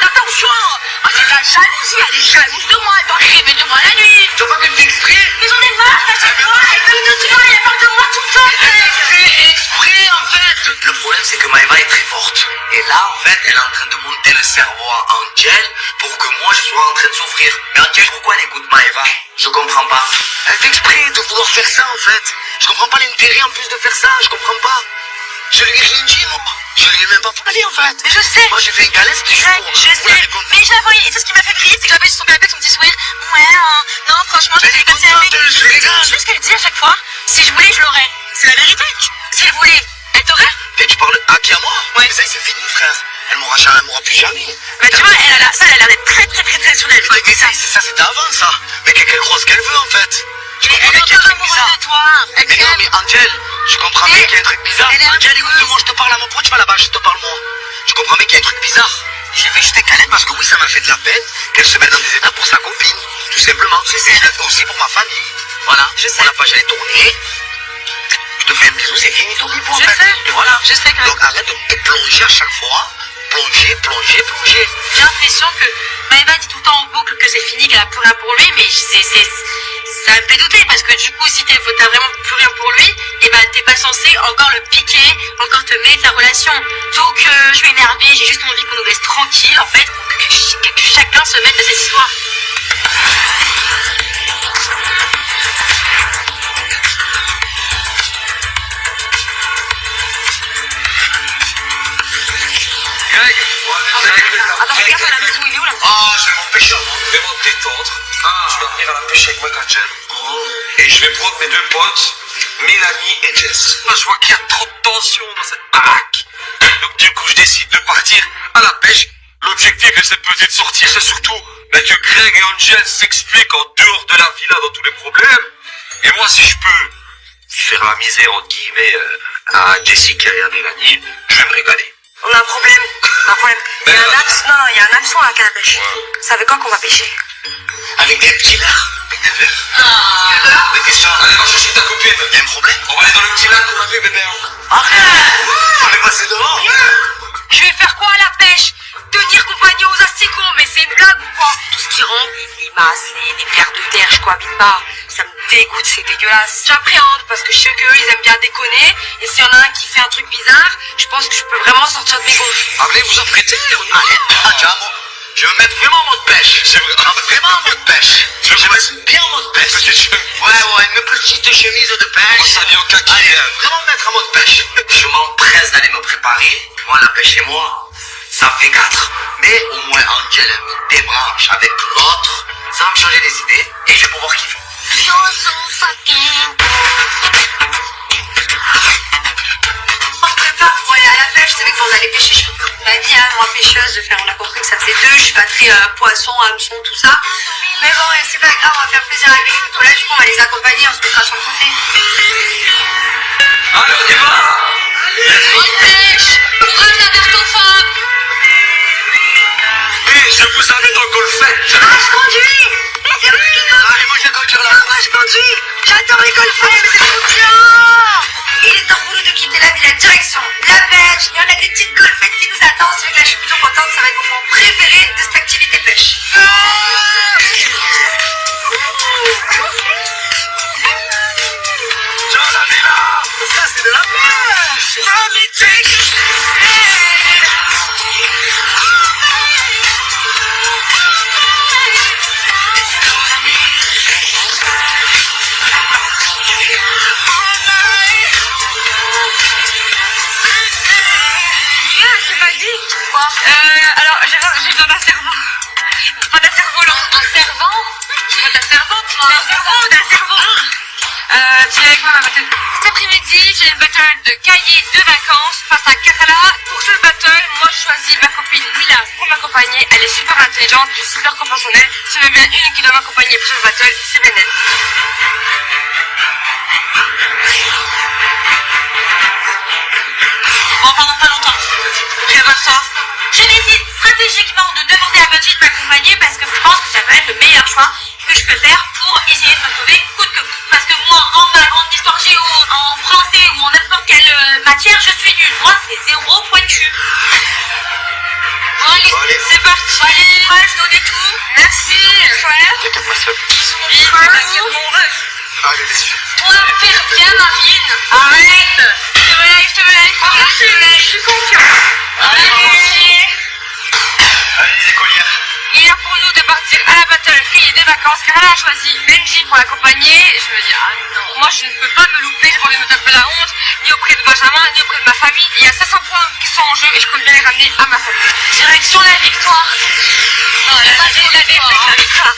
Attention. Oh, c'est de la jalousie, elle est jalouse de moi, elle doit rêver de moi la nuit. Tu vois pas que tu exprès? Mais j'en ai marre, à chaque fois, elle veut de toi, elle parle de moi tout le temps. Exprès, en fait. Le problème, c'est que Maëva est très forte. Et là, en fait, elle est en train de monter le cerveau à Angel pour que moi, je sois en train de souffrir. Mais Angel, pourquoi elle écoute Maëva? Je comprends pas. Elle fait exprès de vouloir faire ça, en fait. Je comprends pas l'intérêt, en plus, de faire ça. Je comprends pas. Je lui ai rien dit, moi. Je lui ai même pas parlé, en fait. Mais je sais. Moi, j'ai fait un câlin, c'était juste pour... Je sais. Mais je la voyais. Et c'est ce qui m'a fait briller, c'est que j'avais sur son canapé avec son petit sourire. Ouais, non, franchement, je Elle est suis passée contente, elle se régale. C'est ce qu'elle dit à chaque fois. Si je voulais, je l'aurais. C'est la vérité. Si elle voulait, elle t'aurait. Et tu parles à qui, à moi? Ouais. Mais ça, c'est fini, frère. Elle m'aura plus jamais. Bah, tu vois, elle a l'air d'être très sur elle. Mais ça, c'était avant, ça. Mais qu'elle croit ce qu'elle veut, en fait. Je Elle comprends est bien qu'il y a encore un truc bizarre. amoureuse de toi. Elle Mais non, t'aime. mais Angel, Je comprends bien qu'il y a un truc bizarre. Angel, écoute-moi, je te parle à mon point, tu vas là-bas, je te parle moi. Je comprends bien qu'il y a un truc bizarre. J'ai fait jeter Khaled parce que oui, ça m'a fait de la peine qu'elle se mette dans des états pour sa copine. Tout simplement. Je sais. Je l'ai fait aussi pour ma famille. Voilà. Je sais. La page elle est tournée. Je te fais un bisou, c'est fini, t'oublies pour Je sais. Et voilà. Je sais, Greg. Donc arrête de te plonger à chaque fois. Plonger. J'ai l'impression que Maëva dit tout le temps en boucle que c'est fini, qu'elle a plus rien pour lui, mais ça me fait douter parce que du coup, si t'as vraiment plus rien pour lui, et ben t'es pas censé encore le piquer, encore te mêler de sa relation. Donc je suis énervée, j'ai juste envie qu'on nous laisse tranquille en fait, que chacun se mette de cette histoire. Greg, Attends, regarde la maison, il est où là? ah, je vais m'empêcher, moi. Vraiment te détendre. Tu vas venir à la pêche avec moi, Angel. Et je vais prendre mes deux potes, Mélanie et Jess. Moi, je vois qu'il y a trop de tension dans cette baraque. Donc, du coup, je décide de partir à la pêche. L'objectif de cette petite sortie, c'est surtout que Greg et Angel s'expliquent en dehors de la villa dans tous les problèmes. Et moi, si je peux faire la misère, entre guillemets, à Jessica et à Mélanie, je vais me régaler. On a un problème. Il y a un absent. Non, il y a un absent à la canne à pêche. C'est avec quoi qu'on va pêcher? Avec des petits verres. Avec des verres. Des questions. Allez, va chercher ta copine. Il y a un problème? On va aller dans le petit lac qu'on a vu, bébé. Arrête! On est passé devant. Je vais faire quoi à la pêche? Tenir compagnie aux asticots, mais c'est une blague ou quoi? Tout ce qui rentre, les limaces, les vers de terre, je cohabite pas. Ça me dégoûte, c'est dégueulasse. J'appréhende parce que je sais qu'eux, ils aiment bien déconner. Et s'il y en a un qui fait un truc bizarre, je pense que je peux vraiment sortir de mes gonds. Allez, vous apprêtez. Allez, Adjamo. Je vais me mettre vraiment en mode pêche. C'est vrai. Vraiment en mode pêche. Je vais me mettre bien en mode pêche. Petite chemise. Ouais, une petite chemise de pêche. Oh, ça vient au kaki. Allez, vraiment me mettre en mode pêche. Je m'empresse d'aller me préparer. Moi, la pêche et moi, ça fait 4. Mais au moins, Angel me débranche avec l'autre. Ça va me changer les idées et je vais pouvoir kiffer. On se prépare pour aller à la pêche. C'est vrai que vous allez pêcher. Je fais toute ma vie, hein, moi pêcheuse. Enfin, on a compris que ça faisait deux. Je suis pas très poisson, hameçon, tout ça. Mais bon, c'est pas grave, on va faire plaisir à Greg. Là, du coup, on va les accompagner, on se mettra sur le côté. Allez, on y va. Bonne pêche! Courage la vertophobe! Et je vous amène en golfette. Ah, je conduis! C'est moi qui conduis! Allez, moi, je vais conduire là. Moi, je conduis! J'adore les golfeurs, mais c'est trop bien! Il est temps pour nous de quitter la ville, direction la pêche. Et on a des petites golfettes qui nous attendent. C'est vrai que là, je suis plutôt contente. Ça va être mon moment préféré de cette activité pêche. Ciao, la villa. Ça, c'est de la pêche. C'est pas dit? Quoi? Alors, j'ai besoin d'un servant. Pas d'un cerf-volant. Un servant? Pas d'un servante, moi. D'un cerveau. Tu viens avec moi, ma battle. Cet après-midi, j'ai une battle de cahiers de vacances face à Katala. Pour cette battle, moi, je choisis ma copine Mila pour m'accompagner. Elle est super intelligente, super conventionnelle. Si je veux bien une qui doit m'accompagner pour cette battle, c'est Bennett. Bon, pendant pas longtemps. Prépare-toi. Je décide stratégiquement de demander à Benji de m'accompagner parce que je pense que ça va être le meilleur choix que je peux faire pour essayer de me sauver coûte que coûte. Parce que moi, en maths, en histoire géo, en français ou en n'importe quelle matière, je suis nulle. Moi, c'est 0 point de cul. Bon, allez, c'est parti. Allez, courage, donnez tout. Merci. Chouette. T'inquiète, ma soeur. Bisous. Mon rêve. Allez, laisse-le. Toi, faire bien, Marine. Arrête. Je te veux, je suis confiant. Allez. Allez, les écolières. Il est là pour nous de partir à la battle cahier des vacances car elle a choisi Benji pour l'accompagner. Et je me dis, ah non, moi je ne peux pas me louper, j'ai pas envie de me taper la honte, ni auprès de Benjamin, ni auprès de ma famille. Il y a 500 points qui sont en jeu et je compte bien les ramener à ma famille. Direction la victoire. Non, la victoire.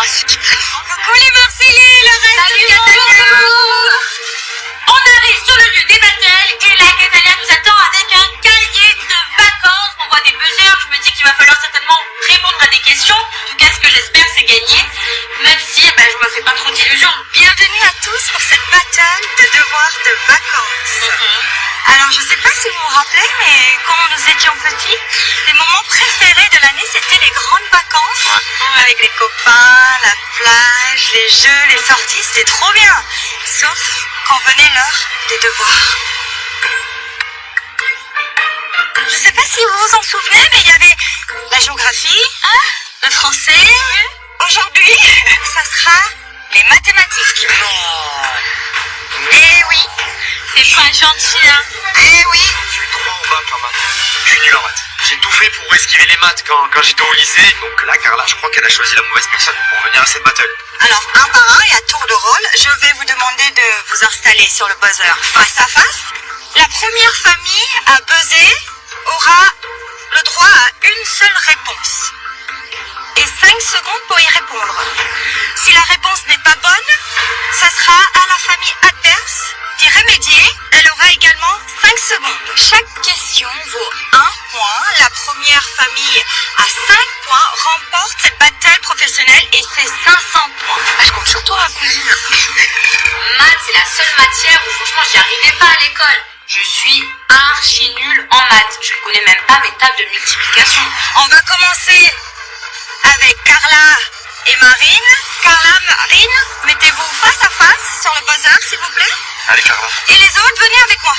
Coucou les Marseillais, le reste du Catalan. On arrive sur le lieu des battles et la Catalia nous attend avec un cahier de vacances. On voit des buzzers, je me dis qu'il va falloir certainement répondre à des questions. En tout cas, ce que j'espère, c'est gagner. Même si je me fais pas trop d'illusions. Bienvenue à tous pour cette battle de devoirs de vacances. Alors, je sais pas si vous vous rappelez, mais quand nous étions petits, les moments préférés de l'année, c'était les grandes vacances. Avec les copains, la plage, les jeux, les sorties, c'était trop bien. Sauf quand venait l'heure des devoirs. Je sais pas si vous vous en souvenez, mais il y avait la géographie, le français. Aujourd'hui, ça sera les mathématiques. Eh oui. C'est pas gentil, hein. Eh oui. Je suis trop en bac en maths. Je suis nul en maths. J'ai tout fait pour esquiver les maths quand j'étais au lycée. Donc là, Carla, je crois qu'elle a choisi la mauvaise personne pour venir à cette battle. Alors, un par un et à tour de rôle, je vais vous demander de vous installer sur le buzzer face à face. La première famille à buzzer aura le droit à une seule réponse. Et 5 secondes pour y répondre. Si la réponse n'est pas bonne, ça sera à la famille adverse d'y remédier. Elle aura également 5 secondes. Chaque question vaut 1 point. La première famille à 5 points remporte cette battle professionnelle et c'est 500 points. Je compte sur toi, cousine. Maths, c'est la seule matière où franchement j'y arrivais pas à l'école. Je suis archi nulle en maths. Je ne connais même pas mes tables de multiplication. On va commencer avec Carla et Marine. Carla, Marine, mettez-vous face à face sur le buzzer, s'il vous plaît. Allez, Carla. Et les autres, venez avec moi.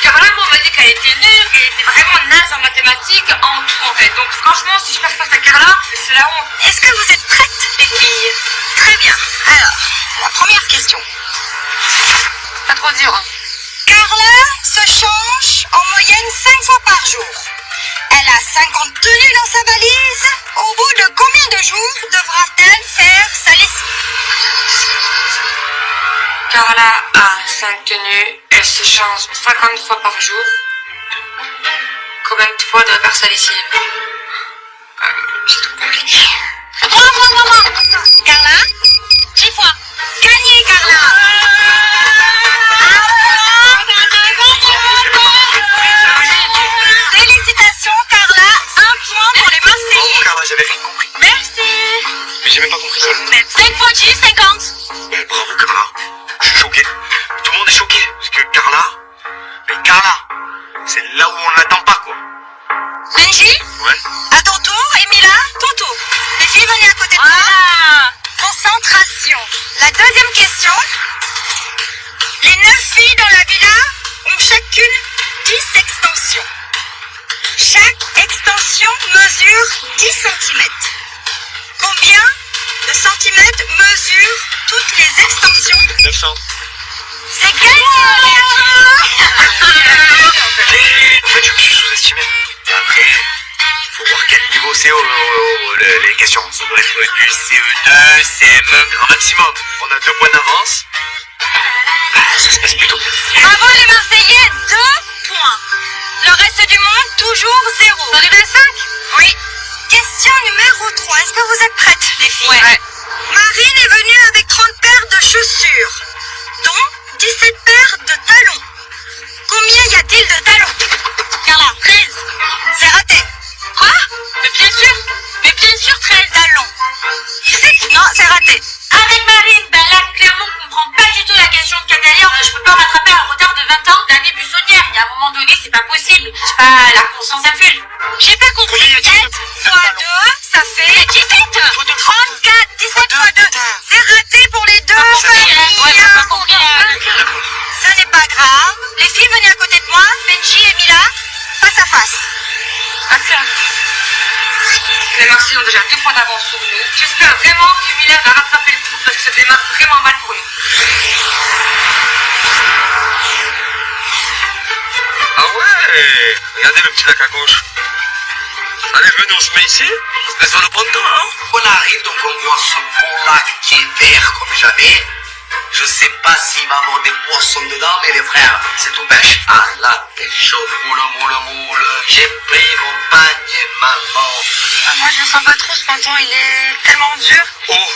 Carla, on m'a dit qu'elle était nulle, qu'elle était vraiment naze en mathématiques, en tout en fait. Donc franchement, si je passe face à Carla, c'est la honte. Est-ce que vous êtes prêtes, les filles? Très bien. Alors, la première question. Pas trop dur, hein. Carla se change en moyenne 5 fois par jour. Elle a 50 tenues dans sa valise. Au bout de combien de jours devra-t-elle faire sa lessive? Carla a 5 tenues, elle se change 50 fois par jour. Combien de fois doit faire sa lessive? C'est trop compliqué. Moi. Carla, 10 fois. Gagné, Carla. Félicitations, Carla. 1 point pour les Bravo, Marseillais. Carla, j'avais rien compris. Merci. Mais j'ai même pas compris ça. 5 fois 10, 50. Bravo, Carla. Je suis choqué. Tout le monde est choqué. Parce que Carla, c'est là où on l'attend pas, quoi. Benji, Ouais. à ton tour. Emila, ton tour. Les filles, venez à côté de moi. Concentration. La deuxième question. Les 9 filles dans la villa ont chacune 10 extensions. Chaque extension mesure 10 cm. Combien de centimètres mesurent toutes les extensions? 900. C'est gagné. En fait, je me suis sous-estimé. Et après, faut voir quel niveau c'est les questions. Ça doit être du CE2, CM1 grand maximum. On a 2 points d'avance. Ça se passe plutôt bien. Bravo les Marseillais, 2 points. Le reste du monde, toujours 0. Dans les 25? Oui. Question numéro 3. Est-ce que vous êtes prêtes, les filles? Ouais. Marine est venue avec 30 paires de chaussures, dont 17 paires de talons. Combien y a-t-il de talons? Carla, 13. C'est raté. Quoi? Mais bien sûr 13 talons. Non, c'est raté. Avec Marine, là, clairement, on comprend pas du tout la question de Catalia. Je peux pas rattraper un retard de 20 ans d'année buissonnière. Il y a un moment donné, c'est pas possible. Je sais pas, la conscience infuse. J'ai pas compris. 7 fois 2, ça fait 17. 34, 17 fois 2. C'est raté pour les deux familles. Ouais, j'ai pas compris. Ce n'est pas grave. Les filles, venez à côté de moi. Benji et Mila, face à face. Les Marseillais ont déjà 2 points d'avance sur nous. J'espère vraiment que Mila va rattraper le coup parce que ça démarre vraiment mal pour nous. Ah ouais, regardez le petit lac à gauche. Allez, venez, on se met ici. Mais sur le bon temps, hein. On arrive, donc on voit ce bon lac qui est vert comme jamais. Je sais pas s'il va y avoir des poissons dedans, mais les frères, c'est tout pêche. Ah, la pêche au moule. J'ai pris mon panier, maman. Moi, je le sens pas trop ce ponton. Il est tellement dur. Oh,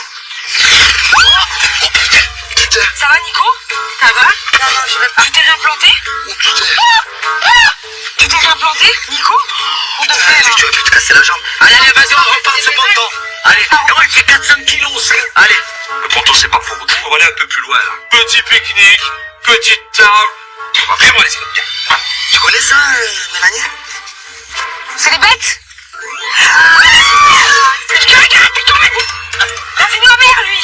Oh putain. Ça va, Nico? Ça va? Non, je vais pas. Tu t'es réimplanté? Oh putain. Tu t'es réimplanté, Nico? On te fait, Si tu aurais pu te casser la jambe. Allez, vas-y, on repart de ce ponton. Allez, et moi, il fait 400 kilos aussi. Allez. Le ponton, c'est pas pour nous. On va aller un peu plus loin, là. Petit pique-nique, petite table. Vraiment, les gars. Tu connais ça, Mélanie? C'est les bêtes? Je te regarde, t'es tombé. C'est ma mère, lui.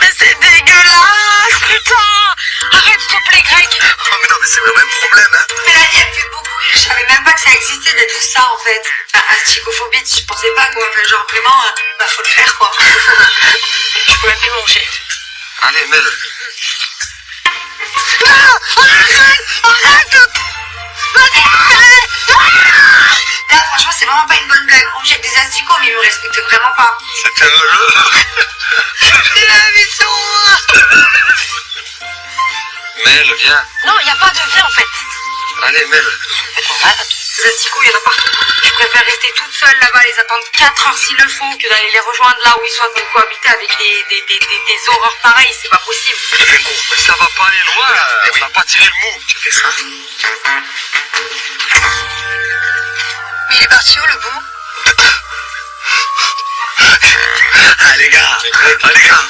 Mais c'est dégueulasse, putain. Arrête, s'il te plaît, Greg. Oh mais non, mais c'est vraiment un problème, hein. Mélanie, elle me fait beaucoup rire. Je savais même pas que ça existait d'être ça, en fait. Enfin, asticophobie, je pensais pas, quoi. Enfin, genre, vraiment, faut le faire, quoi. Je peux même plus manger. Allez, Mel. Arrête. Là, franchement, c'est vraiment pas une bonne blague. On jette des asticots, mais ils me respectent vraiment pas. C'était un jeu. C'est la maison. Mel, viens. Non, y a pas de vie, en fait. Allez, Mel. Les asticots, il y en a partout. Je préfère rester toute seule là-bas, les attendre 4 heures s'ils le font, que d'aller les rejoindre là où ils sont en train de cohabiter avec des horreurs pareilles. C'est pas possible. Mais ça va pas aller loin. On n'a pas tiré le mou. Tu fais ça? Mais il est parti où, le bout? Ah les gars. Ah les gars.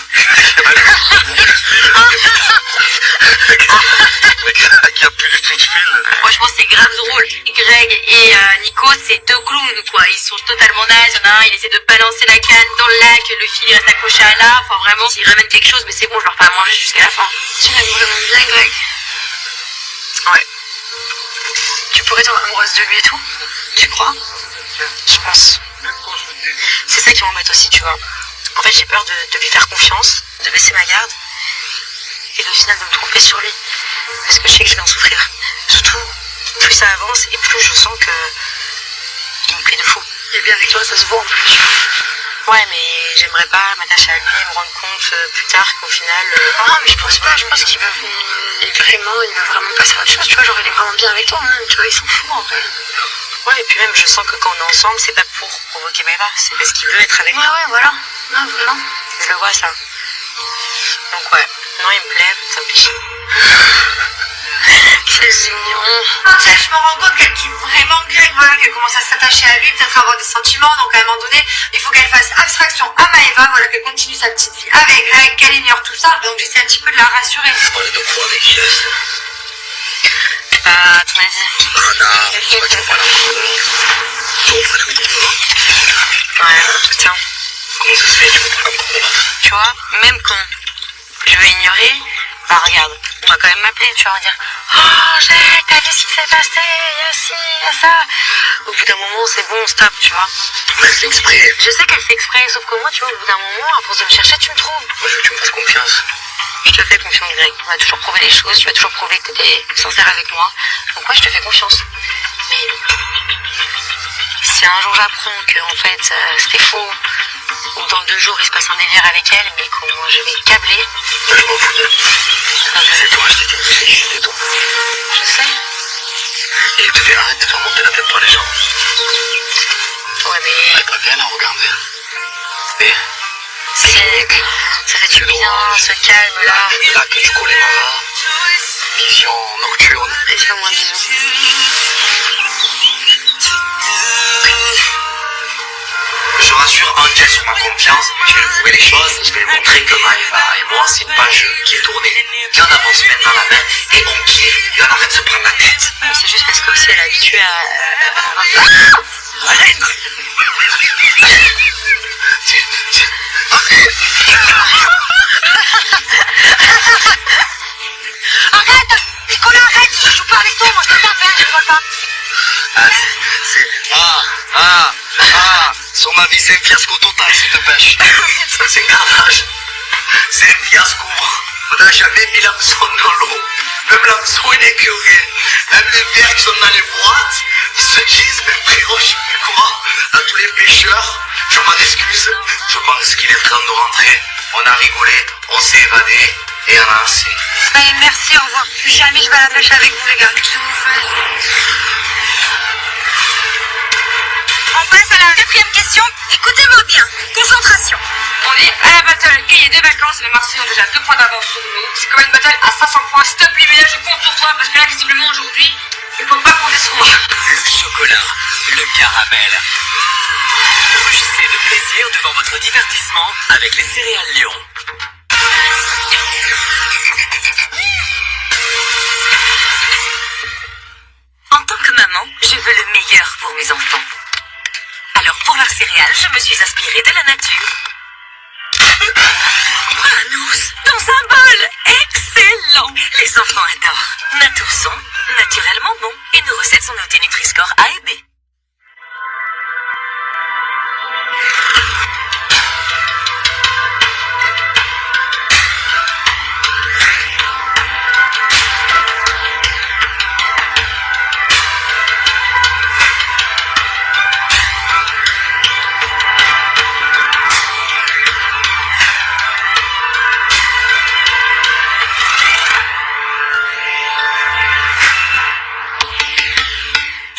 Il n'y a plus du tout de fil. Franchement, c'est grave drôle. Greg et Nico, c'est deux clowns, quoi. Ils sont totalement nazes. Il y en a un, il essaie de balancer la canne dans le lac. Le fil, il reste accroché à l'arbre. Enfin, vraiment, s'ils ramènent quelque chose, mais c'est bon, je leur fais à manger jusqu'à la fin. Tu l'aimes vraiment bien, Greg? Ouais. Tu pourrais tomber amoureuse de lui et tout? Tu crois? Je pense. C'est ça qui m'embête aussi, tu vois. En fait, j'ai peur de lui faire confiance, de baisser ma garde, et au final de me tromper sur lui. Parce que je sais que je vais en souffrir. Surtout, plus ça avance, et plus je sens qu'il me plaît de fou. Et bien avec toi, ça se voit en plus. Ouais, mais j'aimerais pas m'attacher à lui et me rendre compte plus tard qu'au final... Non, mais je pense pas, je pense qu'il veut vraiment passer à autre chose, tu vois, genre il est vraiment bien avec toi, hein, tu vois, il s'en fout en vrai. Ouais, et puis même, je sens que quand on est ensemble, c'est pas pour provoquer Maëva, c'est parce qu'il veut être avec moi. Ouais, voilà. Non, vraiment. Je le vois, ça. Donc ouais, non, il me plaît, ça me fiche. C'est mignon. En fait, je me rends compte qu'elle kiffe vraiment Greg, voilà, qu'elle commence à s'attacher à lui, peut-être avoir des sentiments, donc à un moment donné, il faut qu'elle fasse abstraction à Maëva, voilà, qu'elle continue sa petite vie avec Greg, qu'elle ignore tout ça, donc j'essaie un petit peu de la rassurer. Vous parlez de quoi avec Jess? À ton avis? Oh non, tu vas pas la Ouais, putain. Comment ça se fait, tu vas pas la Tu vois, même quand je veux ignorer, bah regarde, on va quand même m'appeler, tu vas me dire oh Jacques, t'as vu ce qui s'est passé, il y a ci, il y a ça. Au bout d'un moment, c'est bon, stop, tu vois. Mais elle fait exprès. Je sais qu'elle fait exprès, sauf que moi, tu vois, au bout d'un moment, à force de me chercher, tu me trouves. Moi, je veux que tu me fasses confiance. Je te fais confiance, Greg. On a toujours prouvé les choses, tu vas toujours prouver que t'es sincère avec moi. Donc ouais, je te fais confiance. Mais si un jour j'apprends que en fait c'était faux, ou dans 2 jours il se passe un délire avec elle, mais comment je vais câbler. Je m'en fous de. C'est toi, je t'ai dit, c'était toi. Je sais. Et je te dis, arrête de faire monter la tête par les gens. Ouais, mais. Elle est pas bien, là, regarde. Et ça fait du bien, ce calme là. Là que tu connais Mara, vision nocturne. Et je fais moins de bisous. Je rassure Angel sur ma confiance, je vais lui prouver les choses, je vais lui montrer que Maëva et moi c'est une page qui est tournée. Et on avance maintenant la main et on kiffe et on arrête de se prendre la tête. Non, c'est juste parce que aussi elle est habituée à. Arrête. Arrête Nicolas, arrête, je joue pas avec toi, moi je peux pas faire, je rigole pas. Sur ma vie c'est un fiasco total s'il te plaît. C'est un carnage. C'est un fiasco. On n'a jamais mis l'hameçon dans l'eau. Même l'hameçon il est curé. Même les verres qui sont dans les boîtes, ils se disent, mais frérot, je sais plus quoi. À tous les pêcheurs, je m'en excuse. Je pense qu'il est temps de rentrer. On a rigolé, on s'est évadé et on a assez. Allez, merci, au revoir. Plus jamais je vais à la pêche avec vous les gars. On passe à la 4e question, écoutez-moi bien. Concentration. On est à la battle gagné des vacances. Les Marseillais ont déjà 2 points d'avance sur nous. C'est comme une battle à 500 points. S'il te plaît, mais là, je compte sur toi parce que là, visiblement, aujourd'hui, il faut pas compter sur moi. Le chocolat, le caramel. Rougissez de plaisir devant votre divertissement avec les céréales Lion. En tant que maman, je veux le meilleur pour mes enfants. Alors pour leurs céréales, je me suis inspirée de la nature. Un ours dans un bol. Excellent. Les enfants adorent. Natours sont naturellement bons et nos recettes sont notées Nutri-Score A et B.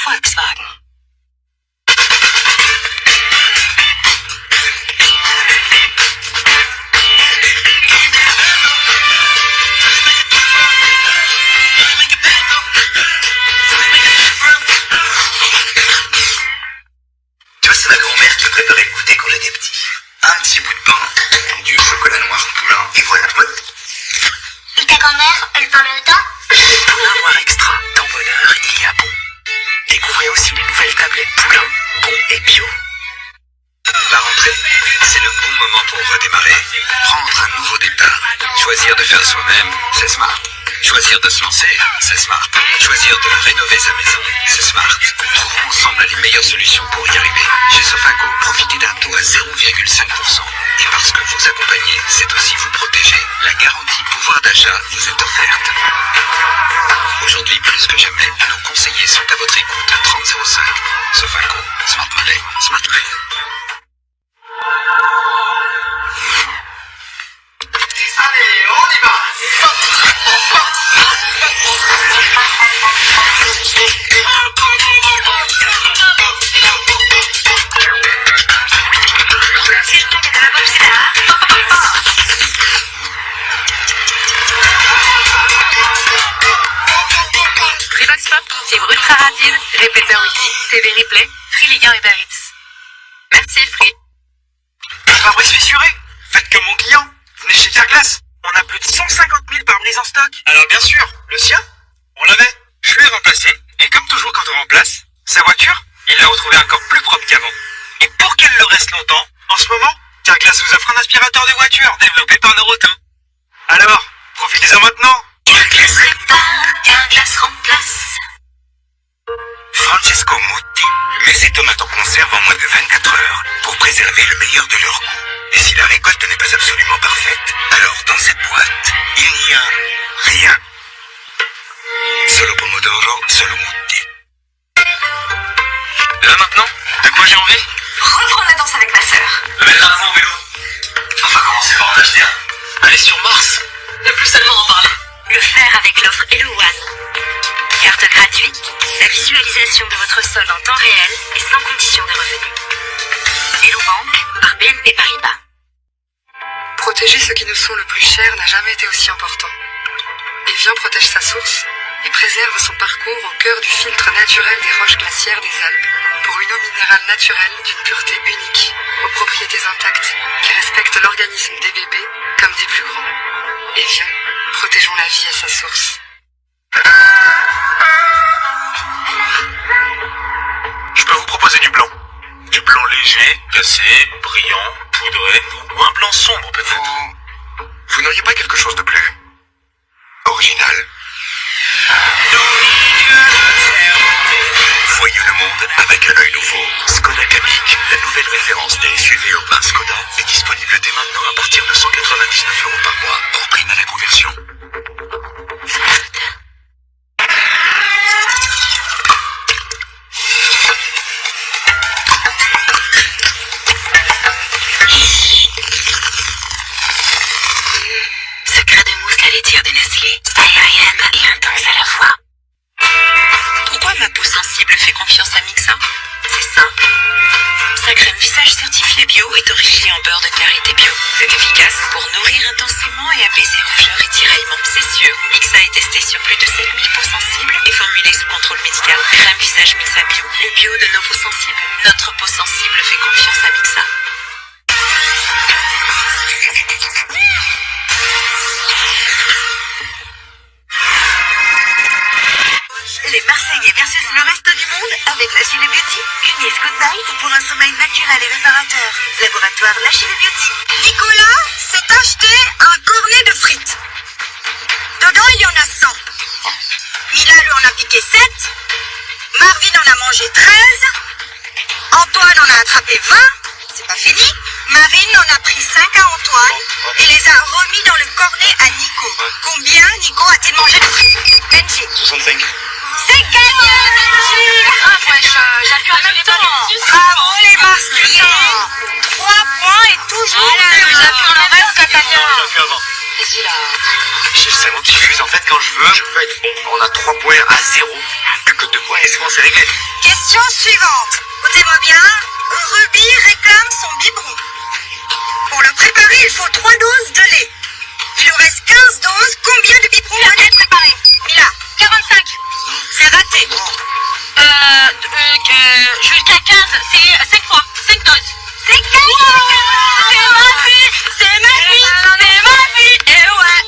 Volkswagen. Tu vois, c'est ma grand-mère qui préparait le goûter quand j'étais petit. Un petit bout de pain, du chocolat noir poulain, et voilà. Et ta grand-mère, elle parle autant? Poulain noir extra. Dans Bonheur, il y a bon. Découvrez aussi les nouvelles tablettes Poulain, bon et bio. La rentrée, c'est le bon moment pour redémarrer. Prendre un nouveau départ. Choisir de faire soi-même, c'est smart. Choisir de se lancer, c'est smart. Choisir de rénover sa maison, c'est smart. Trouvons ensemble les meilleures solutions pour y arriver. Chez Sofaco, profitez d'un taux à 0,5%. Et parce que vous accompagnez, c'est aussi vous protéger. La garantie pouvoir d'achat vous est offerte. Aujourd'hui, plus que jamais, nos conseillers sont à votre écoute à 3005. Sofaco, Smart Money, Smart Life. Allez, on y va. Freebox Pop, fibre ultra rapide, répéteur Wi-Fi, TV replay, Free Ligue 1 et Uber Eats. Merci Free. Pare-brise fissuré. Faites comme mon client. Venez chez Carglass. On a plus de 150 000 pare-brise en stock. Alors bien sûr, le sien, on l'avait. Je l'ai remplacé. Et comme toujours quand on remplace, sa voiture, il l'a retrouvée encore plus propre qu'avant. Et pour qu'elle le reste longtemps, en ce moment, Carglass vous offre un aspirateur de voiture développé par Neurotin. Alors, profitez-en maintenant. Carglass répare, Carglass remplace. Francesco Mutti met ses tomates en conserve en moins de 24 heures pour préserver le meilleur de leur goût. Et si la récolte n'est pas absolument parfaite, alors dans cette boîte, il n'y a rien. Solo Pomodoro, Solo Mutti. Là maintenant, de quoi j'ai envie? Reprends la danse avec ma sœur. Mettre à fond au vélo. On va commencer par en acheter un. Aller sur Mars. Ne plus seulement en parler. Le faire avec l'offre Hello One. Carte gratuite, la visualisation de votre solde en temps réel et sans condition de revenu. Hello Bank par BNP Paribas. Protéger ceux qui nous sont le plus chers n'a jamais été aussi important. Evian protège sa source et préserve son parcours au cœur du filtre naturel des roches glaciaires des Alpes pour une eau minérale naturelle d'une pureté unique, aux propriétés intactes, qui respecte l'organisme des bébés comme des plus grands. Evian, protégeons la vie à sa source. Je peux vous proposer du blanc. Du blanc léger, cassé, brillant, poudré, ou un blanc sombre peut-être. Vous n'auriez pas quelque chose de plus original? Voyez le monde avec un œil nouveau. Skoda Kamiq, la nouvelle référence des SUV urbains Skoda, est disponible dès maintenant à partir de 199 € par mois, hors prime à la conversion. Secret de mousse la laitière de Nestlé, aérienne et intense à la fois. Pourquoi ma peau sensible fait confiance à Mixa? C'est simple. Sacré fromage certifié bio est enrichi en beurre de karité bio. C'est efficace pour nourrir intensément et apaiser rougeurs et tiraillements. C'est sûr, Mixa est testé sur plus de 7000 peaux sensibles et formulé sous contrôle médical. Crème visage Mixa bio, le bio de nos peaux sensibles. Notre peau sensible fait confiance à Mixa. Les Marseillais versus le reste du monde avec la Chile Beauty. Cunis Good Night pour un sommeil naturel et réparateur. Laboratoire La Chile Beauty. Nicolas s'est acheté un cornet de frites. Dedans, il y en a 100. Mila lui en a piqué 7. Marvin en a mangé 13. Antoine en a attrapé 20. C'est pas fini. Marine en a pris 5 à Antoine et les a remis dans le cornet à Nico. Combien Nico a-t-il mangé de frites? Benji. 65. C'est gagné, Benji. Ah wesh, j'appuie en même temps. Bravo les Marseillais. 3 points et toujours J'appuie en même temps, Catania. J'ai avant. Vas-y là. J'ai le cerveau qui fuse. En fait, quand je veux être bon. On a 3 points à 0. Plus que 2 points et c'est bon, c'est réglé. Question suivante. Écoutez-moi bien. Ruby réclame son biberon. Pour le préparer, il faut 3 doses de lait. Il lui reste 15 doses. Combien de biberons doivent être préparés? Mila. 45. C'est raté. Jusqu'à 15, c'est 5 fois. 5 doses. C'est gagné. C'est ma vie. C'est ma vie. Et ouais.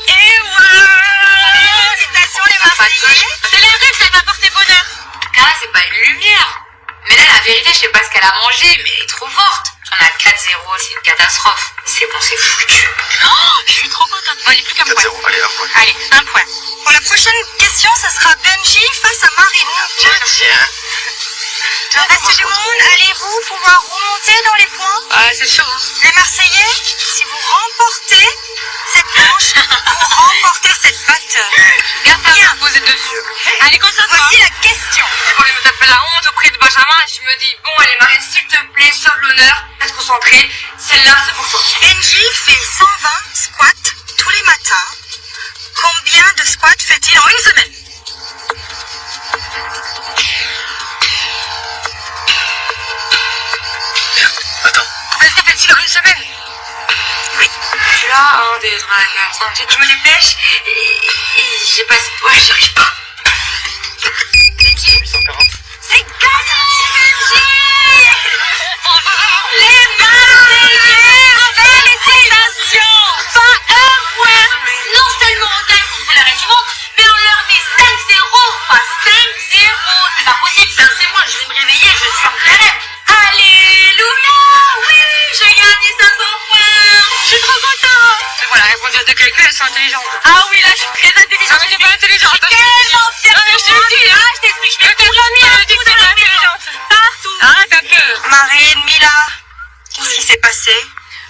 Félicitations les Marseillais. C'est les rêves, ça va porter bonheur. Carla, c'est pas une lumière. Mais là, la vérité, je sais pas ce qu'elle a mangé, mais elle est trop forte. On a 4-0, c'est une catastrophe. C'est bon, c'est foutu. Oh, je suis trop contente. Bon, il est plus qu'un point. 4-0. Allez, un point. Allez, un point. Pour la prochaine question, ça sera Benji face à Marine. Tiens. Le reste du monde, allez-vous pouvoir remonter dans les points? Ah, c'est chaud. Les Marseillais, si vous remportez cette manche, vous remportez cette battle. Garde ta main posée dessus. Allez, concentre-toi. Voici la question. J'ai pas envie de me taper la honte auprès de Benjamin. Je me dis, bon, allez, Marine, s'il te plaît, sauve l'honneur. Reste concentrée. Celle-là, c'est pour toi. Benji fait 120 squats tous les matins. Combien de squats fait-il en une semaine? Attends. Combien de fait-il en une semaine? Oui. Je suis là, hein, des trucs. Je me dépêche et j'ai pas... Ouais, j'arrive pas. Benji, 840. c'est gagné, Benji. Les Marseillais, félicitations. Pas un point. Non seulement on gagne contre la Région, mais on leur met 5-0. Pas 5-0. C'est pas possible, c'est moi. Je vais me réveiller, je suis en plein rêve. Alléluia. Oui, j'ai gagné 500 points. Je suis trop contente. Mais voilà, répondre à des calculs, elles sont intelligentes. Ah oui, là, je suis très intelligente. mais c'est pas intelligente. Je suis tellement fière de je te le moi. dis, Ah, je t'explique. Je vais ta famille, elle dit que c'est pas intelligente. Partout. Arrête un peu. Marine, Mila, qu'est-ce qui s'est passé?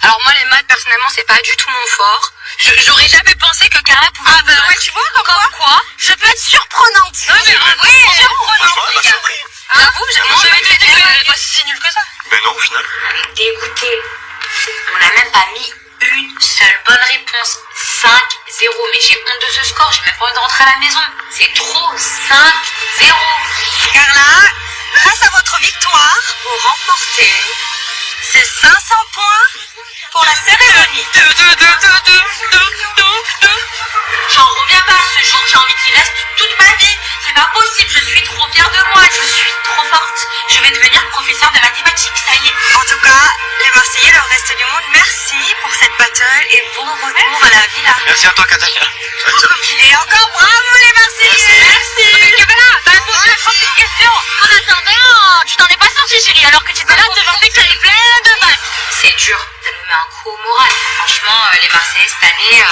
Alors moi, les maths, personnellement, c'est pas du tout mon fort. J'aurais jamais pensé que Carla pouvait... Ah bah ouais, tu vois, comme quoi je peux être surprenante. Non, mais oui, surprenante, Franchement, elle m'a les gars. surpris. J'avoue, moi, je vais te dire elle est pas si nulle que ça. Ben non, au final. dégoûtée. On n'a même pas mis une seule bonne réponse. 5-0. Mais j'ai honte de ce score. J'ai même pas envie de rentrer à la maison. C'est trop. 5-0. Carla, grâce à votre victoire, vous remportez ces 500 points pour la cérémonie. J'en reviens pas à ce jour. J'ai envie qu'il reste toute ma vie. C'est pas possible. Je suis trop fière de moi. Je suis trop forte. Je vais devenir professeure de mathématiques. Ça y est. En tout cas, les Marseillais, le reste du monde, merci pour cette battle et bon retour à la villa. Merci à toi, Catania. Et encore bravo les Marseillais. Merci. Cabella, t'as répondu à 30 questions. En attendant, tu t'en es pas sorti, chérie, alors que tu étais là devant tes qu'il y avait plein de balles. C'est dur. Ça nous met un coup au moral. Franchement, les Marseillais cette année,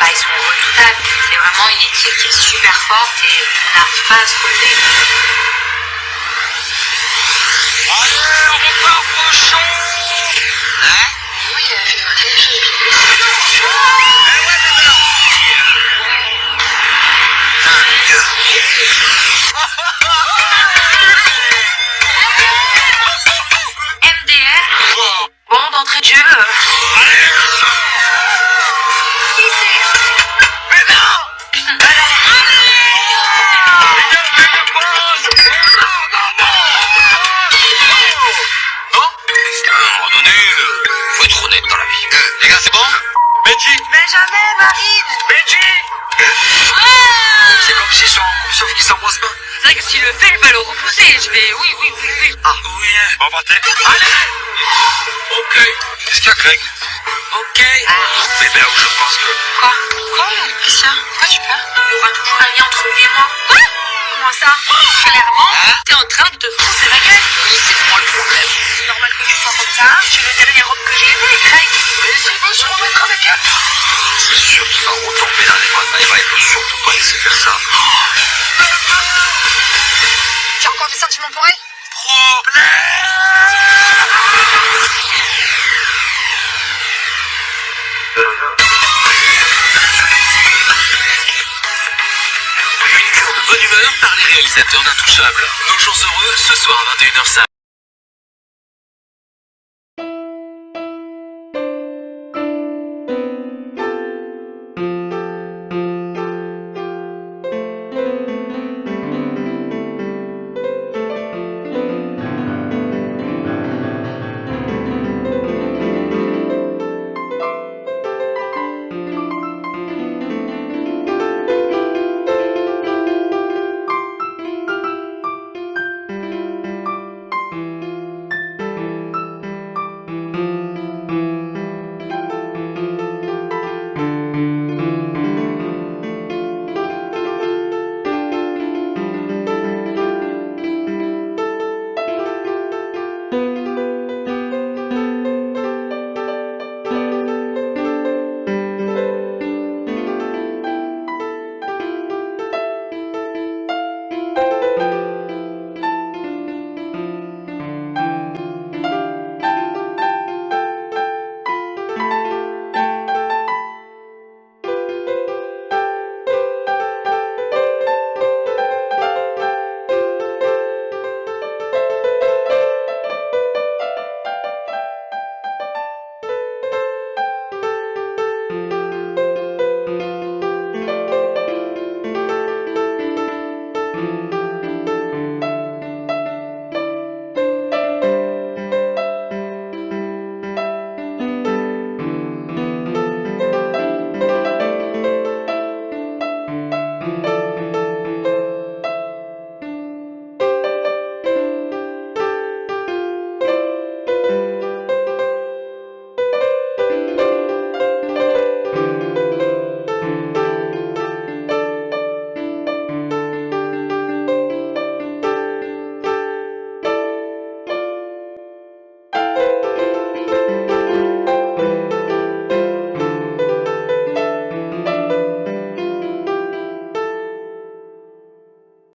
ils sont redoutables. C'est vraiment une équipe qui est super forte et on n'arrive pas à se relever. Allez, on repart cochon. Hein? Oui, j'ai raté les choses. MDR. Bon, d'entrée de jeu. Qui c'est? Mais non! Allez! un moment donné, faut être honnête dans la vie. Les gars, c'est bon? Benji! Benjamin, Marine. Benji! C'est comme s'ils sont en couple, sauf qu'ils s'embrassent pas. C'est vrai que s'il le fait, il va le repousser. Je vais, oui. Ah, oui. Bon, partez. Allez! Ok. Qu'est-ce qu'il y a, Craig? Ok. Mais ben, je pense que... Quoi? Christian? Pourquoi tu pleures? Il y aura toujours la vie entre lui et moi. Quoi? Comment ça? Clairement, t'es en train de te foutre de la gueule. Oui, c'est moi le problème. C'est normal que tu sois comme ça. C'est le dernier homme que j'ai aimé, Craig. Mais s'il veut se remettre avec elle... C'est sûr qu'il va retomber dans les bras de Maëva. Il faut surtout pas laisser faire ça. Tu as encore des sentiments pour elle? Une cure de bonne humeur par les réalisateurs d'Intouchables. Nos jours heureux, ce soir à 21h05.